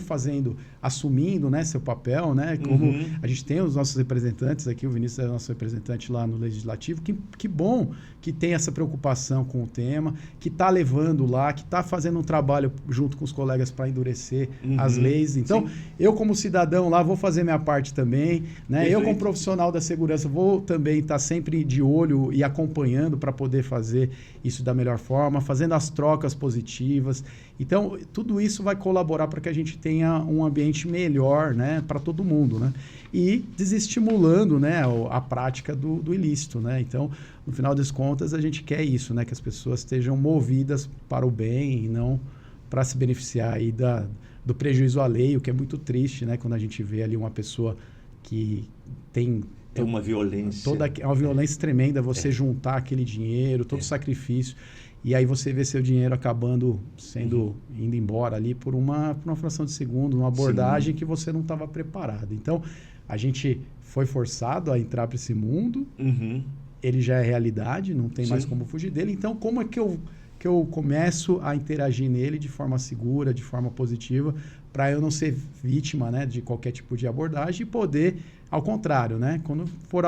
assumindo, né, seu papel, né? Como a gente tem os nossos representantes aqui, o Vinícius é nosso representante lá no Legislativo, que bom que tem essa preocupação com o tema, que está levando lá, que está fazendo um trabalho junto com os colegas para endurecer as leis. Então, eu como cidadão lá vou fazer minha parte também, né? Perfeito. Eu como profissional da segurança vou também estar sempre de olho e acompanhando para poder fazer isso da melhor forma, fazendo as trocas positivas. Então, tudo isso vai colaborar para que a gente tenha um ambiente melhor, né, para todo mundo, né? E desestimulando, né, a prática do ilícito, né? Então, no final das contas, a gente quer isso, né, que as pessoas estejam movidas para o bem e não para se beneficiar aí do prejuízo alheio, que é muito triste, né, quando a gente vê ali uma pessoa que tem... É uma violência. É uma violência tremenda você juntar aquele dinheiro, todo o sacrifício, e aí você vê seu dinheiro acabando indo embora ali por uma fração de segundo, uma abordagem que você não estava preparado. Então, a gente foi forçado a entrar para esse mundo, ele já é realidade, não tem mais como fugir dele. Então, como é que eu começo a interagir nele de forma segura, de forma positiva, para eu não ser vítima, né, de qualquer tipo de abordagem e poder, ao contrário, né, quando for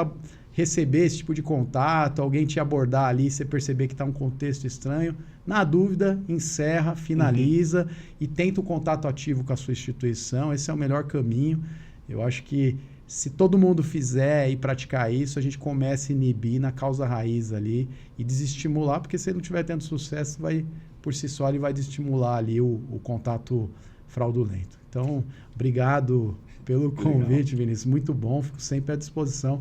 receber esse tipo de contato, alguém te abordar ali, você perceber que está um contexto estranho, na dúvida, encerra, finaliza e tenta o contato ativo com a sua instituição. Esse é o melhor caminho. Eu acho que se todo mundo fizer e praticar isso, a gente começa a inibir na causa raiz ali e desestimular, porque se ele não estiver tendo sucesso, por si só ele vai desestimular ali o contato fraudulento. Então, obrigado pelo convite, Vinícius. Muito bom, fico sempre à disposição.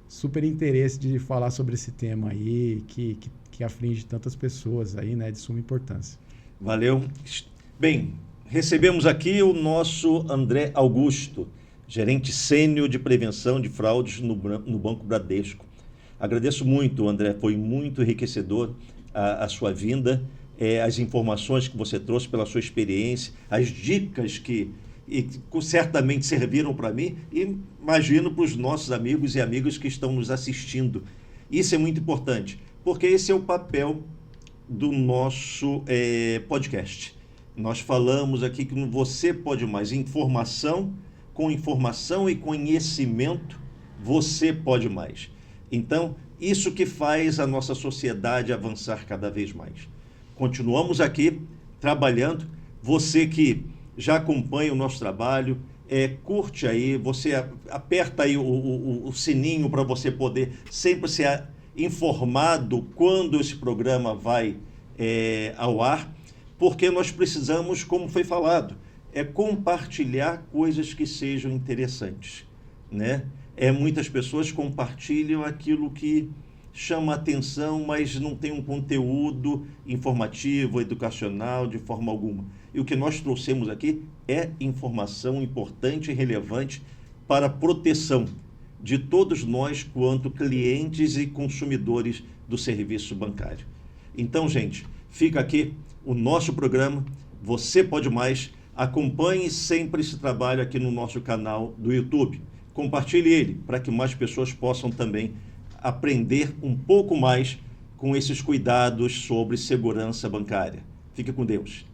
Super interesse de falar sobre esse tema aí, que aflige tantas pessoas aí, né, de suma importância. Valeu. Bem, recebemos aqui o nosso André Augusto, gerente sênior de prevenção de fraudes no Banco Bradesco. Agradeço muito, André, foi muito enriquecedor a sua vinda, as informações que você trouxe pela sua experiência, as dicas que certamente serviram para mim e imagino para os nossos amigos e amigas que estão nos assistindo. Isso é muito importante, porque esse é o papel do nosso podcast. Nós falamos aqui que você pode mais. Com informação e conhecimento, você pode mais. Então, isso que faz a nossa sociedade avançar cada vez mais. Continuamos aqui trabalhando. Você que já acompanha o nosso trabalho, curte aí, você aperta aí o sininho para você poder sempre ser informado quando esse programa vai ao ar, porque nós precisamos, como foi falado, compartilhar coisas que sejam interessantes, né? Muitas pessoas compartilham aquilo que chama atenção, mas não tem um conteúdo informativo, educacional, de forma alguma. E o que nós trouxemos aqui é informação importante e relevante para a proteção de todos nós quanto clientes e consumidores do serviço bancário. Então, gente, fica aqui o nosso programa. Você Pode Mais. Acompanhe sempre esse trabalho aqui no nosso canal do YouTube. Compartilhe ele para que mais pessoas possam também aprender um pouco mais com esses cuidados sobre segurança bancária. Fique com Deus.